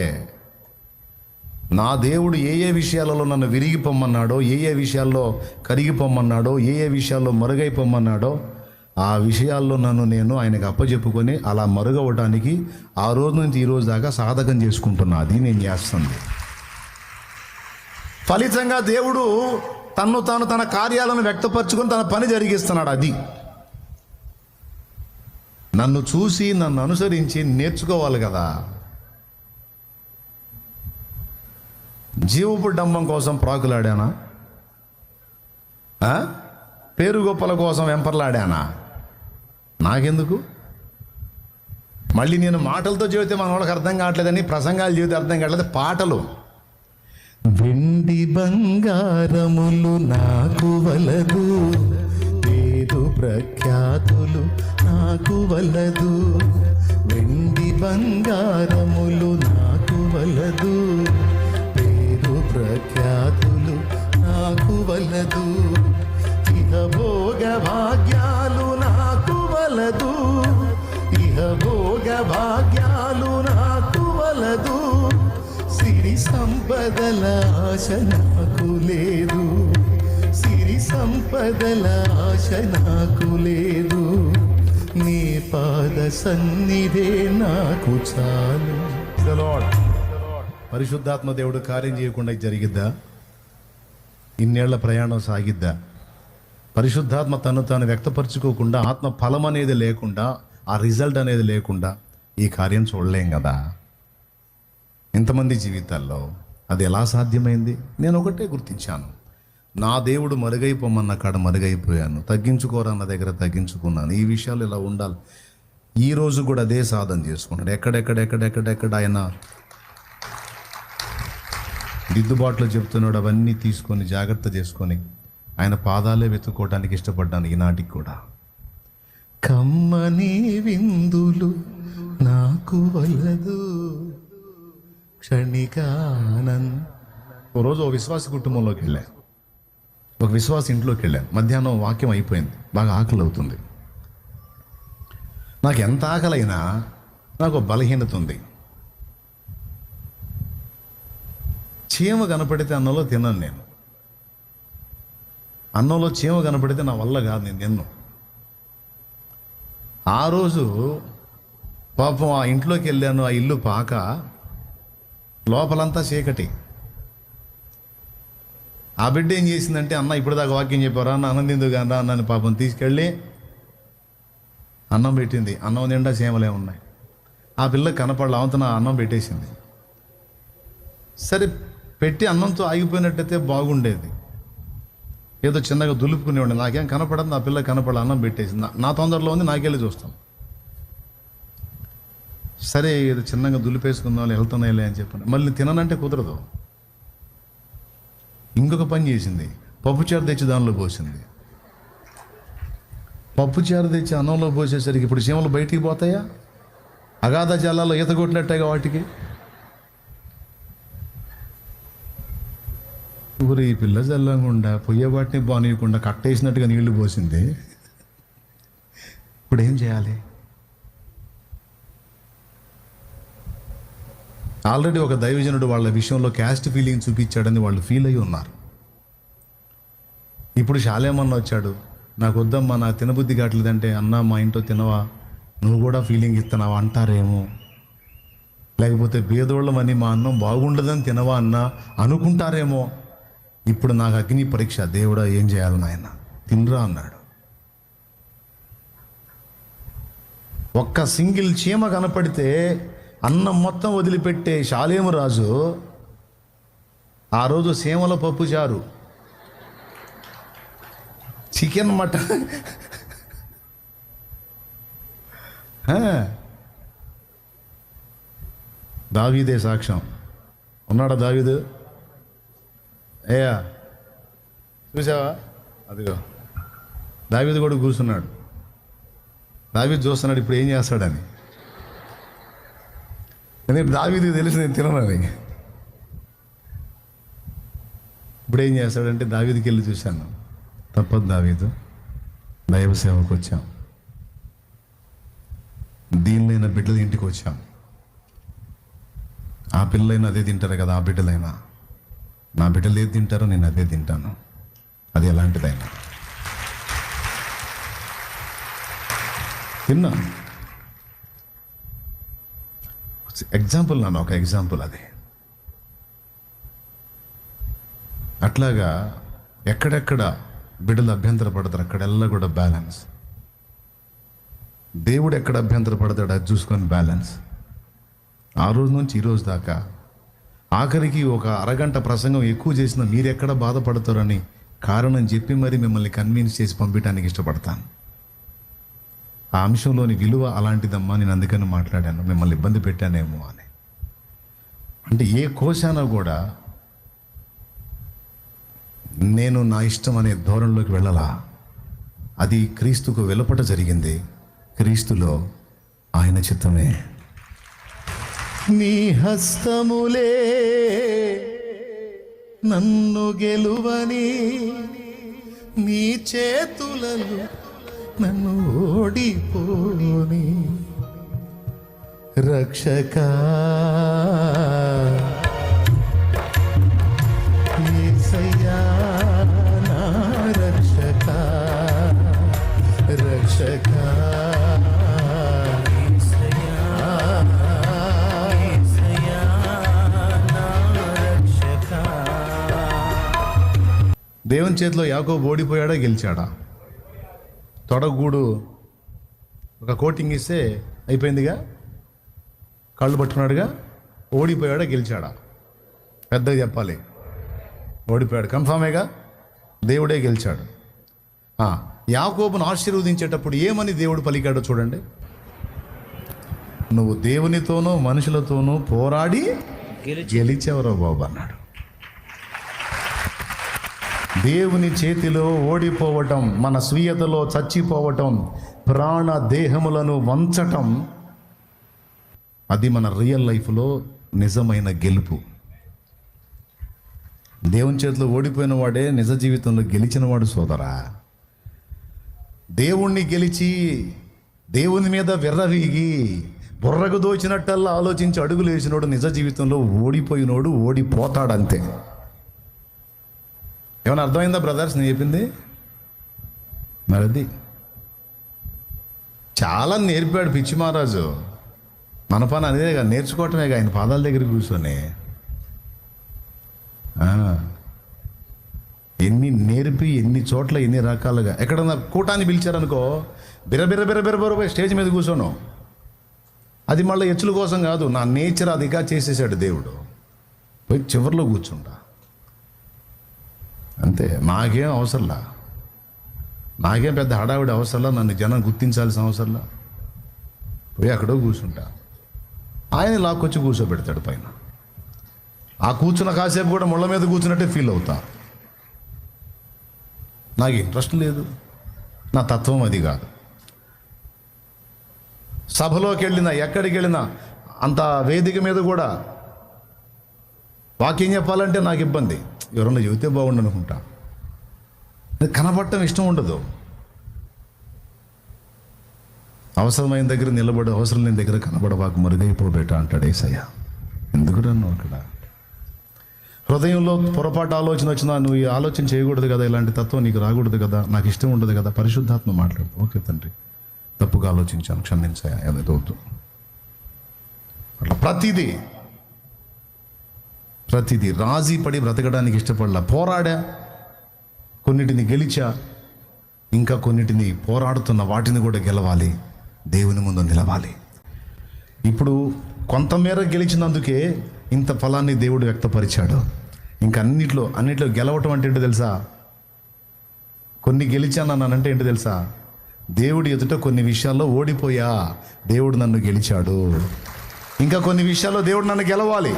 నా దేవుడు ఏ విషయాలలో నన్ను విరిగిపోమ్మన్నాడో, ఏ విషయాల్లో కరిగిపోమ్మన్నాడో, ఏ విషయాల్లో మరుగైపోమ్మన్నాడో ఆ విషయాల్లో నన్ను నేను ఆయనకు అప్పచెప్పుకొని అలా మరుగవడానికి ఆ రోజు నుంచి ఈ రోజు దాకా సాధకం చేసుకుంటున్నా. అది నేను చేస్తుంది. ఫలితంగా దేవుడు తాను తన కార్యాలను వ్యక్తపరచుకొని తన పని జరిగిస్తున్నాడు. అది నన్ను చూసి నన్ను అనుసరించి నేర్చుకోవాలి కదా. జీవపు డంబం కోసం ప్రాకులాడానా? పేరు గొప్పల కోసం వెంపర్లాడానా? నాకెందుకు? మళ్ళీ నేను మాటలతో చెబితే మన వాళ్ళకి అర్థం కావట్లేదని ప్రసంగాలు చెబితే అర్థం కావట్లేదు. పాటలు, వెండి బంగారములు నాకు వలదు, పేరు ప్రఖ్యాతులు నాకు వలదు. వెండి బంగారములు నాకు వలదు, పేరు ప్రఖ్యాతులు నాకు వలదు. ఇహ భోగ భాగ్యాలు నాకు వలదు, ఇహ భోగ భాగ్యాలు నాకు వలదు. సిరి సంపదల ఆశ నాకు లేదు, సిరి సంపదల ఆశ నాకు లేదు. నీ పాద సన్నిధే నాకు చాలు. పరిశుద్ధాత్మ దేవుడు కార్యం చేయకుండా ఇది జరిగిద్దా? ఇన్నేళ్ల ప్రయాణం సాగిద్దా? పరిశుద్ధాత్మ తను తాను వ్యక్తపరచుకోకుండా, ఆత్మ ఫలం అనేది లేకుండా, ఆ రిజల్ట్ అనేది లేకుండా ఈ కార్యం చూడలేం కదా. ఇంతమంది జీవితాల్లో అది ఎలా సాధ్యమైంది? నేను ఒకటే గుర్తించాను, నా దేవుడు మరుగైపోమన్న కాడ మరుగైపోయాను, తగ్గించుకోరన్న దగ్గర తగ్గించుకున్నాను. ఈ విషయాలు ఇలా ఉండాలి. ఈరోజు కూడా అదే సాధన చేసుకుంటాడు. ఎక్కడెక్కడ ఆయన దిద్దుబాట్లు చెప్తున్నాడు, అవన్నీ తీసుకొని జాగ్రత్త చేసుకొని ఆయన పాదాలే వెతుక్కోవడానికి ఇష్టపడ్డాను ఈనాటికి కూడా. కమ్మని విందులు నాకు వలదు, క్షణికానంద్. ఓ రోజు ఓ విశ్వాస కుటుంబంలోకి వెళ్ళా, ఒక విశ్వాస ఇంట్లోకి వెళ్ళాను. మధ్యాహ్నం వాక్యం అయిపోయింది, బాగా ఆకలి అవుతుంది. నాకు ఎంత ఆకలైనా నాకు ఒక బలహీనత ఉంది. చీమ కనపడితే అన్నంలో తినను నేను. అన్నంలో చీమ కనపడితే నా వల్ల కాదు, నేను తిన్ను. ఆ రోజు పాపం ఆ ఇంట్లోకి వెళ్ళాను, ఆ ఇల్లు పాక లోపలంతా చీకటి. ఆ బిడ్డ ఏం చేసిందంటే, అన్న ఇప్పుడు దాకా వాక్యం చెప్పారా అన్న, అన్నం తిందు కానీ అన్నని పాపం తీసుకెళ్ళి అన్నం పెట్టింది. అన్నం నిండా చీమలే ఉన్నాయి. ఆ పిల్లకి కనపడలే, అవంతన అన్నం పెట్టేసింది. సరే పెట్టి అన్నంతో ఆగిపోయినట్టయితే బాగుండేది, ఏదో చిన్నగా దులుపుకునేవాడిని. నాకేం కనపడదు, నా పిల్ల కనపడ, అన్నం పెట్టేసింది. నా తొందరలో ఉంది, నాకెళ్ళి చూస్తాం. సరే ఏదో చిన్నగా దులిపేసుకుందాం, వెళ్తున్నాయిలే అని చెప్పాను. మళ్ళీ తిననంటే కుదరదు. ఇంకొక పని చేసింది, పప్పుచారు తెచ్చి దానిలో పోసింది. పప్పుచారు తెచ్చి అన్నంలో పోసేసరికి ఇప్పుడు చీమలు బయటికి పోతాయా? అగాధ జలాల్లో ఈత కొట్టినట్టేగా వాటికి. ఊరి ఈ పిల్ల చల్లకుండా పొయ్యే వాటిని బానియకుండా కట్టేసినట్టుగా నీళ్లు పోసింది. ఇప్పుడు ఏం చేయాలి? ఆల్రెడీ ఒక దైవజనుడు వాళ్ళ విషయంలో క్యాస్ట్ ఫీలింగ్ చూపించాడని వాళ్ళు ఫీల్ అయ్యి ఉన్నారు. ఇప్పుడు శాలేమన్న వచ్చాడు, నాకు వద్దమ్మా, నాకు తినబుద్ధి కావట్లేదంటే, అన్న మా ఇంట్లో తినవా, నువ్వు కూడా ఫీలింగ్ ఇస్తున్నావా అంటారేమో. లేకపోతే బేదోళ్ళమని మా అన్నం బాగుండదని తినవా అన్న అనుకుంటారేమో. ఇప్పుడు నాకు అగ్ని పరీక్ష, దేవుడా ఏం చేయాలి నాయన, తినరా అన్నాడు. ఒక్క సింగిల్ చీమ కనపడితే అన్నం మొత్తం వదిలిపెట్టే షాలేము రాజు ఆ రోజు సీమల పప్పు చారు, చికెన్, మటన్, దావీదే సాక్ష్యం. ఉన్నాడా దావీదు? ఏయా చూసావా? అదిగో దావీదు కూడా కూర్చున్నాడు. దావీదు చూస్తున్నాడు ఇప్పుడు ఏం చేస్తాడని. ఎందుకంటే దావీదుకి తెలిసి నేను తిననని. ఇప్పుడు ఏం చేస్తాడంటే, దావీదుకి వెళ్ళి చూశాను, తప్పదు దావీదు, దైవ సేవకు వచ్చాం, దీనిలైన బిడ్డల ఇంటికి వచ్చాం. ఆ పిల్లలైనా అదే తింటారు కదా, ఆ బిడ్డలైనా, నా బిడ్డలు ఏది తింటారో నేను అదే తింటాను, అది ఎలాంటిదైనా తిన్నా. ఎగ్జాంపుల్ నాన్న, ఒక ఎగ్జాంపుల్ అది. అట్లాగా ఎక్కడెక్కడ బిడ్డలు అభ్యంతర పడతారు అక్కడెల్లా కూడా బ్యాలెన్స్. దేవుడు ఎక్కడ అభ్యంతర పడతాడు అది చూసుకొని బ్యాలెన్స్. ఆ రోజు నుంచి ఈ రోజు దాకా ఆఖరికి ఒక అరగంట ప్రసంగం ఎక్కువ చేసిన మీరెక్కడ బాధపడతారని కారణం చెప్పి మరి మిమ్మల్ని కన్విన్స్ చేసి పంపించడానికి ఇష్టపడతాను. ఆ అంశంలోని విలువ అలాంటిదమ్మా, నేను అందుకని మాట్లాడాను, మిమ్మల్ని ఇబ్బంది పెట్టానేమో అని. అంటే ఏ కోశాన కూడా నేను నా ఇష్టం అనే ధోరణిలోకి వెళ్ళాలా. అది క్రీస్తుకు వెలుపట జరిగింది, క్రీస్తులో ఆయన చిత్తమే. నీ హస్తములే నన్ను గెలువని, నీ చేతులలో నన్ను ఓడిపోని, రక్షకా యేసయ్యా నా రక్షకా, రక్షకా దేవుని చేతిలో యాకోబు ఓడిపోయాడా గెలిచాడా? తొడగూడు ఒక కోటింగ్ ఇస్తే అయిపోయిందిగా, కళ్ళు పట్టుకున్నాడుగా. ఓడిపోయాడా గెలిచాడా? పెద్దగా చెప్పాలి. ఓడిపోయాడు, కన్ఫామేగా, దేవుడే గెలిచాడు. యాకోబును ఆశీర్వదించేటప్పుడు ఏమని దేవుడు పలికాడో చూడండి. నువ్వు దేవునితోనూ మనుషులతోనూ పోరాడి గెలిచేవరో బాబు అన్నాడు. దేవుని చేతిలో ఓడిపోవటం, మన స్వీయతలో చచ్చిపోవటం, ప్రాణ దేహములను వంచటం, అది మన రియల్ లైఫ్లో నిజమైన గెలుపు. దేవుని చేతిలో ఓడిపోయిన వాడే నిజ జీవితంలో గెలిచిన వాడు సోదరా. దేవుణ్ణి గెలిచి దేవుని మీద విర్రవీగి బుర్రకు దోచినట్టల్లా ఆలోచించి అడుగులు వేసినోడు నిజ జీవితంలో ఓడిపోయినోడు ఓడిపోతాడంతే. ఏమైనా అర్థమైందా బ్రదర్స్ నేను చెప్పింది? మరి అది చాలా నేర్పాడు పిచ్చి మహారాజు. మన పని అదేగా, నేర్చుకోవటమేగా ఆయన పాదాల దగ్గర కూర్చొని. ఎన్ని నేర్పి ఎన్ని చోట్ల ఎన్ని రకాలుగా. ఎక్కడన్నా కూటాన్ని పిలిచారనుకో, బిరబిర స్టేజ్ మీద కూర్చోను. అది మళ్ళీ ఎచ్చుల కోసం కాదు, నా నేచర్ అదిగా చేసేసాడు దేవుడు. పోయి చివరిలో కూర్చుంటా అంతే. నాకేం అవసరంలా, నాకేం పెద్ద హడావిడి అవసరంలా, నన్ను జనం గుర్తించాల్సిన అవసరంలా. పోయి అక్కడో కూర్చుంటా, ఆయన లాక్కొచ్చి కూర్చోబెడతాడు పైన. ఆ కూర్చున్న కాసేపు కూడా ముళ్ళ మీద కూర్చున్నట్టే ఫీల్ అవుతా. నాకు ఇంట్రెస్ట్ లేదు, నా తత్వం అది కాదు. సభలోకి వెళ్ళినా ఎక్కడికి వెళ్ళినా అంత వేదిక మీద కూడా వాక్యం చెప్పాలంటే నాకు ఇబ్బంది. ఎవరన్నా చెబితే బాగుండు అనుకుంటా, కనబడటం ఇష్టం ఉండదు. అవసరమైన దగ్గర నిలబడి అవసరం లేని దగ్గర కనబడవాకు మరుగైపోబేట అంటాడు యేసయ్య. ఎందుకు నన్ను అక్కడ హృదయంలో పొరపాటు ఆలోచన వచ్చినా నువ్వు ఈ ఆలోచన చేయకూడదు కదా, ఇలాంటి తత్వం నీకు రాకూడదు కదా, నాకు ఇష్టం ఉండదు కదా, పరిశుద్ధాత్మ మాట్లాడు. ఓకే తండ్రి, తప్పుగా ఆలోచించాను, క్షమించాయా, ఏదైతే అట్లా ప్రతిదీ రాజీ పడి బ్రతకడానికి ఇష్టపడలా. పోరాడా, కొన్నిటిని గెలిచా, ఇంకా కొన్నిటిని పోరాడుతున్న వాటిని కూడా గెలవాలి, దేవుని ముందు నిలవాలి. ఇప్పుడు కొంతమేర గెలిచినందుకే ఇంత ఫలాన్ని దేవుడు వ్యక్తపరిచాడు. ఇంకా అన్నిట్లో గెలవటం అంటే ఏంటో తెలుసా? కొన్ని గెలిచానంటే ఏంటో తెలుసా? దేవుడి ఎదుట కొన్ని విషయాల్లో ఓడిపోయా, దేవుడు నన్ను గెలిచాడు. ఇంకా కొన్ని విషయాల్లో దేవుడు నన్ను గెలవాలి.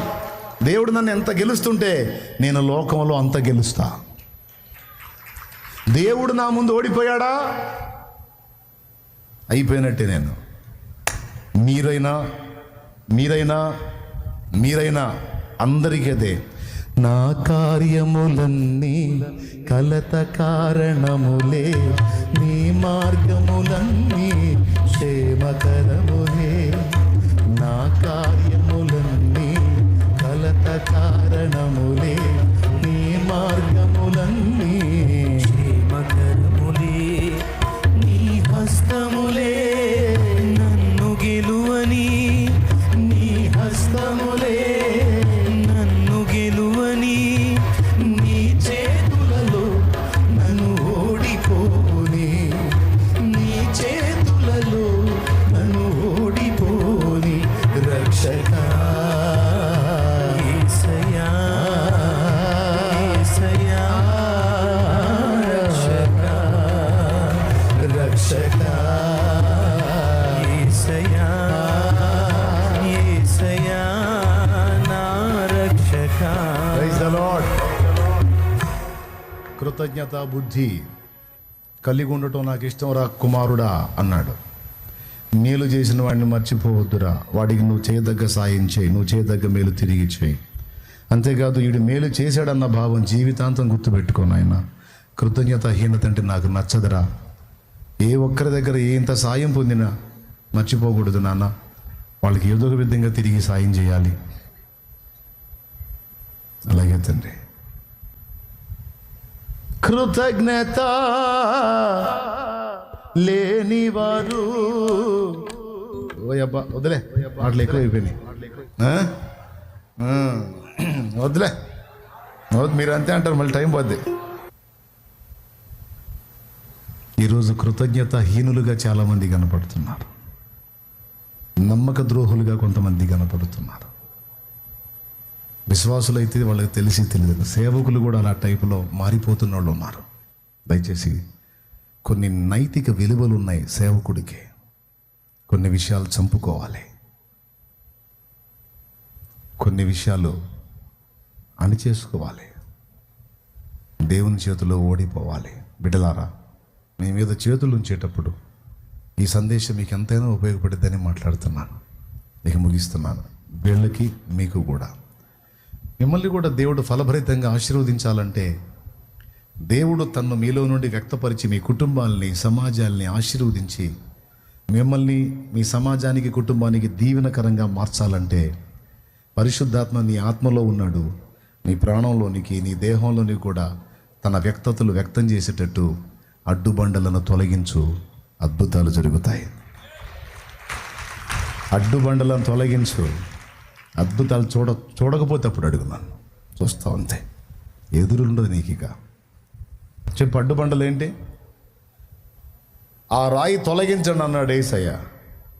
దేవుడు నన్ను ఎంత గెలుస్తుంటే నేను లోకంలో అంత గెలుస్తా. దేవుడు నా ముందు ఓడిపోయాడా, అయిపోయినట్టే. నేను మీరైనా అందరికీ అదే. నా కార్యములన్నీ కలత కారణములే, నీ మార్గములన్నీ క్షేమకరములే. నా కార్యములన్నీ కలత కారణములే, నీ మార్గములన్నీ క్షేమకరములే. నీ హస్తములే నన్ను గెలువని, నీ హస్తములే నన్ను గెలువని, నీ చేతులలో నన్ను ఓడిపోని, నీ చేతులలో కృతజ్ఞత బుద్ధి కలిగి ఉండటం నాకు ఇష్టం రా కుమారుడా అన్నాడు. మేలు చేసిన వాడిని మర్చిపోవద్దురా, వాడికి నువ్వు చేయదగ్గ సాయం చేయి, నువ్వు చేయదగ్గ మేలు తిరిగి చేయి. అంతేకాదు వీడు మేలు చేశాడన్న భావం జీవితాంతం గుర్తుపెట్టుకోను. ఆయన కృతజ్ఞతాహీనత అంటే నాకు నచ్చదురా. ఏ ఒక్కరి దగ్గర ఎంత సాయం పొందినా మర్చిపోకూడదు నాన్న, వాళ్ళకి ఏదో ఒక విధంగా తిరిగి సాయం చేయాలి. అలాగే తండ్రి, కృతజ్ఞత లేనివారు ఓయబ్బా వదిలే, మాటలు ఎక్కువ అయిపోయినాయి. వద్దులే, మీరు అంతే అంటారు, మళ్ళీ టైం పోద్ది. ఈరోజు కృతజ్ఞతాహీనులుగా చాలామంది కనపడుతున్నారు, నమ్మక ద్రోహులుగా కొంతమంది కనపడుతున్నారు. విశ్వాసులు అయితే వాళ్ళకి తెలిసి తెలియదు, సేవకులు కూడా అలా టైపులో మారిపోతున్న వాళ్ళు ఉన్నారు. దయచేసి కొన్ని నైతిక విలువలు ఉన్నాయి సేవకుడికి, కొన్ని విషయాలు చంపుకోవాలి, కొన్ని విషయాలు అణిచేసుకోవాలి, దేవుని చేతిలో ఓడిపోవాలి. బిడ్డలారా, మీ మీద చేతులు ఉంచేటప్పుడు ఈ సందేశం మీకు ఎంతైనా ఉపయోగపడుతుందని మాట్లాడుతున్నాను. ఇక ముగిస్తున్నాను. వీళ్ళకి మీకు కూడా, మిమ్మల్ని కూడా దేవుడు ఫలభరితంగా ఆశీర్వదించాలంటే దేవుడు తన్ను మీలో నుండి వ్యక్తపరిచి మీ కుటుంబాలని, సమాజాల్ని ఆశీర్వదించి మిమ్మల్ని, మీ సమాజానికి, కుటుంబానికి దీవెనకరంగా మార్చాలంటే పరిశుద్ధాత్మ నీ ఆత్మలో ఉన్నాడు, నీ ప్రాణంలోనికి, నీ దేహంలోనికి కూడా తన వ్యక్తతలు వ్యక్తం చేసేటట్టు అడ్డుబండలను తొలగించు, అద్భుతాలు జరుగుతాయి. అడ్డుబండలను తొలగించు, అద్భుతాలు చూడకపోతే అప్పుడు అడుగున్నాను, చూస్తావు అంతే, ఎదురుండదు నీకు. ఇక చెప్పు, అడ్డుబండలు ఏంటి? ఆ రాయి తొలగించండి అన్నాడు యేసయ్య.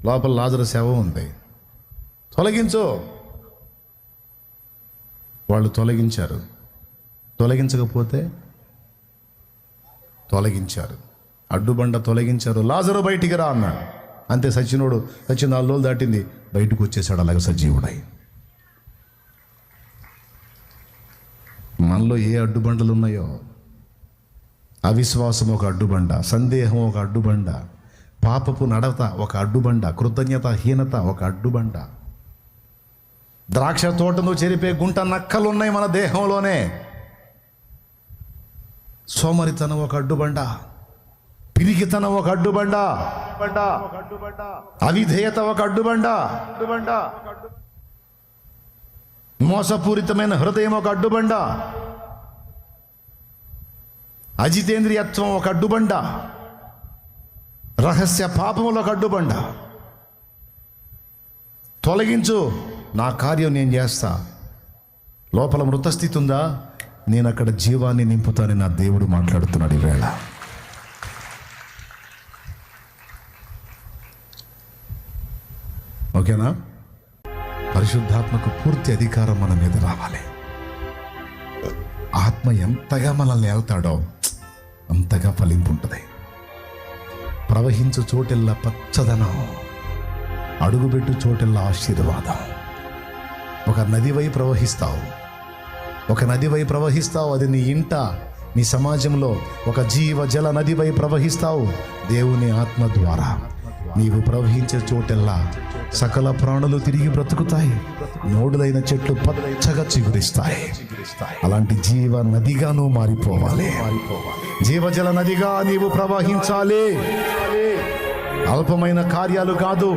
లోపల లాజరు శవం ఉంది, తొలగించు. వాళ్ళు తొలగించారు, తొలగించకపోతే తొలగించారు, అడ్డుబండ తొలగించారు. లాజరు బయటికి రా అన్నాడు, అంతే. సచ్చి 4 రోజులు దాటింది, బయటకు వచ్చేసాడు అలాగే సజీవుడై. మనలో ఏ అడ్డుబండలు ఉన్నాయో, అవిశ్వాసం ఒక అడ్డుబండ, సందేహం ఒక అడ్డుబండ, పాపపు నడత ఒక అడ్డుబండ, కృతజ్ఞతాహీనత ఒక అడ్డుబండ, ద్రాక్ష తోటను చెరిపే గుంట నక్కలు ఉన్నాయి మన దేహంలోనే, సోమరితనం ఒక అడ్డుబండ, పిరికితనం ఒక అడ్డుబండ, అవిధేయత ఒక అడ్డుబండ, మోసపూరితమైన హృదయం ఒక అడ్డుబండ, అజితేంద్రియత్వం ఒక అడ్డుబండ, రహస్య పాపములు ఒక అడ్డుబండ. తొలగించు, నా కార్యం నేను చేస్తా. లోపల మృతస్థితి ఉందా, నేను అక్కడ జీవాన్ని నింపుతానని నా దేవుడు మాట్లాడుతున్నాడు ఈవేళ. ఓకేనా? పరిశుద్ధాత్మకు పూర్తి అధికారం మన మీద రావాలి. ఆత్మ ఎంతగా మనల్ని ఏళ్తాడో అంతగా ఫలింపు ఉంటుంది. ప్రవహించు చోటెల్లా పచ్చదనం, అడుగుపెట్టు చోటెల్లా ఆశీర్వాదం. ఒక నదివై ప్రవహిస్తావు, ఒక నదివై ప్రవహిస్తావు, అది నీ ఇంట, నీ సమాజంలో ఒక జీవజల నదివై ప్రవహిస్తావు. దేవుని ఆత్మ ద్వారా నీవు ప్రవహించే చోటెల్లా సకల ప్రాణులు తిరిగి బ్రతుకుతాయి, నోడులైన చెట్లు పచ్చగా చిగురిస్తాయి. అలాంటి జీవ నదిగా నువ్వు మారిపోవాలి, జీవజల నదిగా నీవు ప్రవహించాలి. అల్పమైన కార్యాలు కాదు,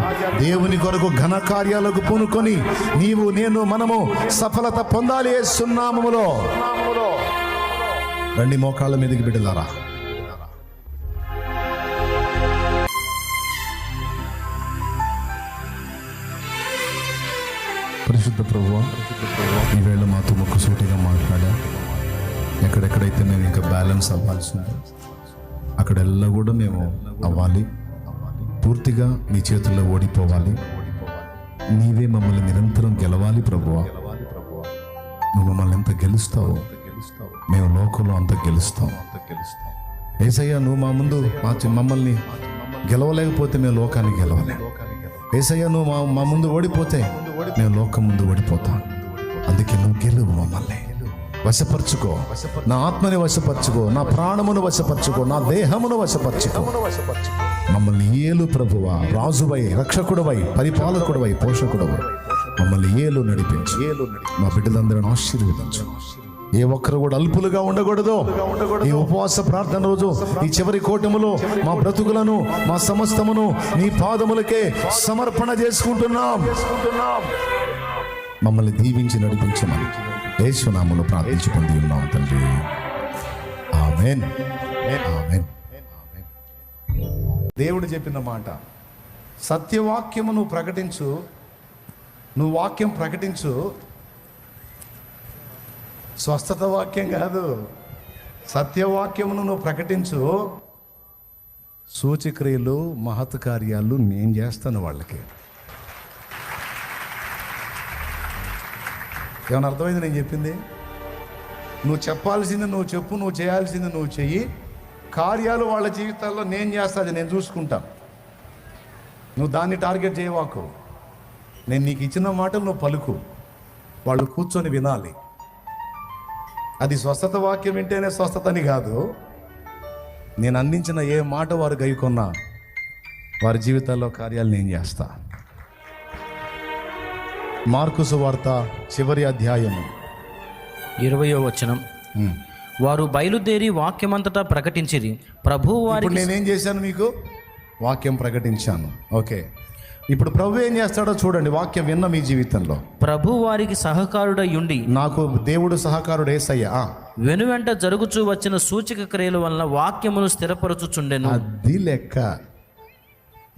దేవుని కొరకు ఘన కార్యాలకు పూనుకొని నీవు, నేను, మనము సఫలత పొందాలి. యేసు నామములో రండి, మోకాళ్ళ మీదకి బిడ్డలారా. పరిశుద్ధ ప్రభువా, ఈవేళ మాతో ముక్కుసూటిగా మాట్లాడా. ఎక్కడెక్కడైతే మేము ఇంకా బ్యాలెన్స్ అవ్వాల్సి ఉందో అక్కడెల్లా కూడా మేము అవ్వాలి, పూర్తిగా మీ చేతుల్లో ఓడిపోవాలి. నీవే మమ్మల్ని నిరంతరం గెలవాలి ప్రభువా. నువ్వు మమ్మల్ని ఎంత గెలుస్తావో మేము లోకంలో అంత గెలుస్తాం. యేసయ్య, నువ్వు మా ముందు మమ్మల్ని గెలవలేకపోతే మేము లోకాన్ని గెలవలేం. యేసయ్య, నువ్వు మా ముందు ఓడిపోతే మేము లోకం ముందు ఓడిపోతాం. అందుకే నువ్వు గెలువు మమ్మల్ని. వశపరచుకో. నా ఆత్మని వశపరచుకో, నా ప్రాణమును వశపరచుకో, నా దేహమును వశపరచుకో. మమ్మల్ని ఏలు ప్రభువా, రాజువై, రక్షకుడవై, పరిపాలకుడవై, పోషకుడవై మమ్మల్ని ఏలు నడిపించు. మా బిడ్డలందరిని ఆశీర్వదించు. ఏ ఒక్కరు కూడా అల్పులుగా ఉండకూడదు. ఈ ఉపవాస ప్రార్థన రోజు, ఈ చివరి కూటములో మా బ్రతుకులను, మా సమస్తమును నీ పాదములకే సమర్పణ చేసుకుంటున్నాం. మమ్మల్ని దీవించి నడిపించమని యేసు నామములో ప్రార్థించుకొని ఉన్నాం తండ్రి. ఆమేన్. ఆమేన్. దేవుడు చెప్పిన మాట, సత్యవాక్యము నువ్వు ప్రకటించు. నువ్వు వాక్యం ప్రకటించు. స్వస్థత వాక్యం కాదు, సత్యవాక్యమును నువ్వు ప్రకటించు. సూచక్రియలు, మహత్ కార్యాలు నేను చేస్తాను వాళ్ళకి. ఏమైనా అర్థమైంది నేను చెప్పింది? నువ్వు చెప్పాల్సింది నువ్వు చెప్పు, నువ్వు చేయాల్సింది నువ్వు చెయ్యి. కార్యాలు వాళ్ళ జీవితాల్లో నేను చేస్తా, అది నేను చూసుకుంటా. నువ్వు దాన్ని టార్గెట్ చేయవాకు. నేను నీకు ఇచ్చిన మాటలు నువ్వు పలుకు, వాళ్ళు కూర్చొని వినాలి. అది స్వస్థత వాక్యం వింటేనే స్వస్థత అని కాదు. నేను అందించిన ఏ మాట వారు గైకొన్నా వారి జీవితాల్లో కార్యాలు నేను చేస్తా. మార్కు సువార్త చివరి అధ్యాయము 20వ వచనం. వారు బయలుదేరి వాక్యమంతటా ప్రకటించిరి. ప్రభువు వారికి నేనేం చేశాను? మీకు వాక్యం ప్రకటించాను. ఓకే, ఇప్పుడు ప్రభు ఏం చేస్తాడో చూడండి. వాక్యం విన్న మీ జీవితంలో ప్రభు వారికి సహకారుడై ఉండి, నాకు దేవుడు సహకారుడు యేసయ్య, వెనువెంట జరుగుచూ వచ్చిన సూచక క్రియల వలన వాక్యమును స్థిరపరచుచుండెను. అది లెక్క.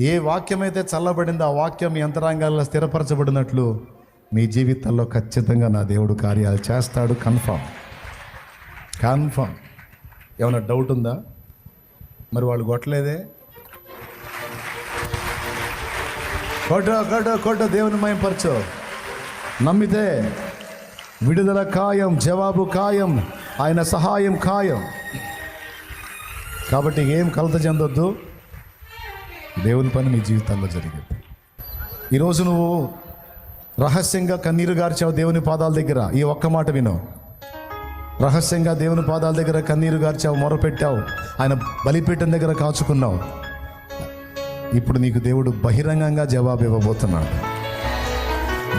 ఏ వాక్యం అయితే చల్లబడిందో ఆ వాక్యం మీ అంతరంగాల్లో స్థిరపరచబడినట్లు మీ జీవితంలో ఖచ్చితంగా నా దేవుడు కార్యాలు చేస్తాడు. కన్ఫర్మ్. ఏమైనా డౌట్ ఉందా? మరి వాళ్ళు కొట్టలేదే. కొట్ట దేవుని మయంపరచు. నమ్మితే విడుదల ఖాయం, జవాబు ఖాయం, ఆయన సహాయం ఖాయం. కాబట్టి ఏం కలత చెందొద్దు. దేవుని పని మీ జీవితాల్లో జరిగింది. ఈరోజు నువ్వు రహస్యంగా కన్నీరు గార్చావు దేవుని పాదాల దగ్గర. ఈ ఒక్క మాట విను. రహస్యంగా దేవుని పాదాల దగ్గర కన్నీరు గార్చావు, మొరపెట్టావు, ఆయన బలిపీఠం దగ్గర కాచుకున్నావు. ఇప్పుడు నీకు దేవుడు బహిరంగంగా జవాబు ఇవ్వబోతున్నాడు.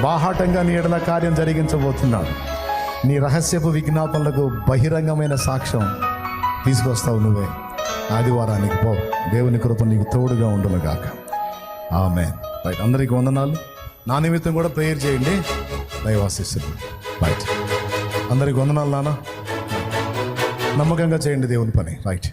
బాహాటంగా నీ ఎడల కార్యం జరిగించబోతున్నాడు. నీ రహస్యపు విజ్ఞాపనలకు బహిరంగమైన సాక్ష్యం తీసుకొస్తావు నువ్వే. ఆదివారానికి పో. దేవుని కృప నీకు తోడుగా ఉండునుగాక. ఆమేన్. రైట్, అందరికీ వందనాలు. నా నిమిత్తం కూడా ప్రేయర్ చేయండి దైవాశీస్సులు. రైట్, అందరికీ వందనాలు నాన్న. నమ్మకంగా చేయండి దేవుని పని. రైట్.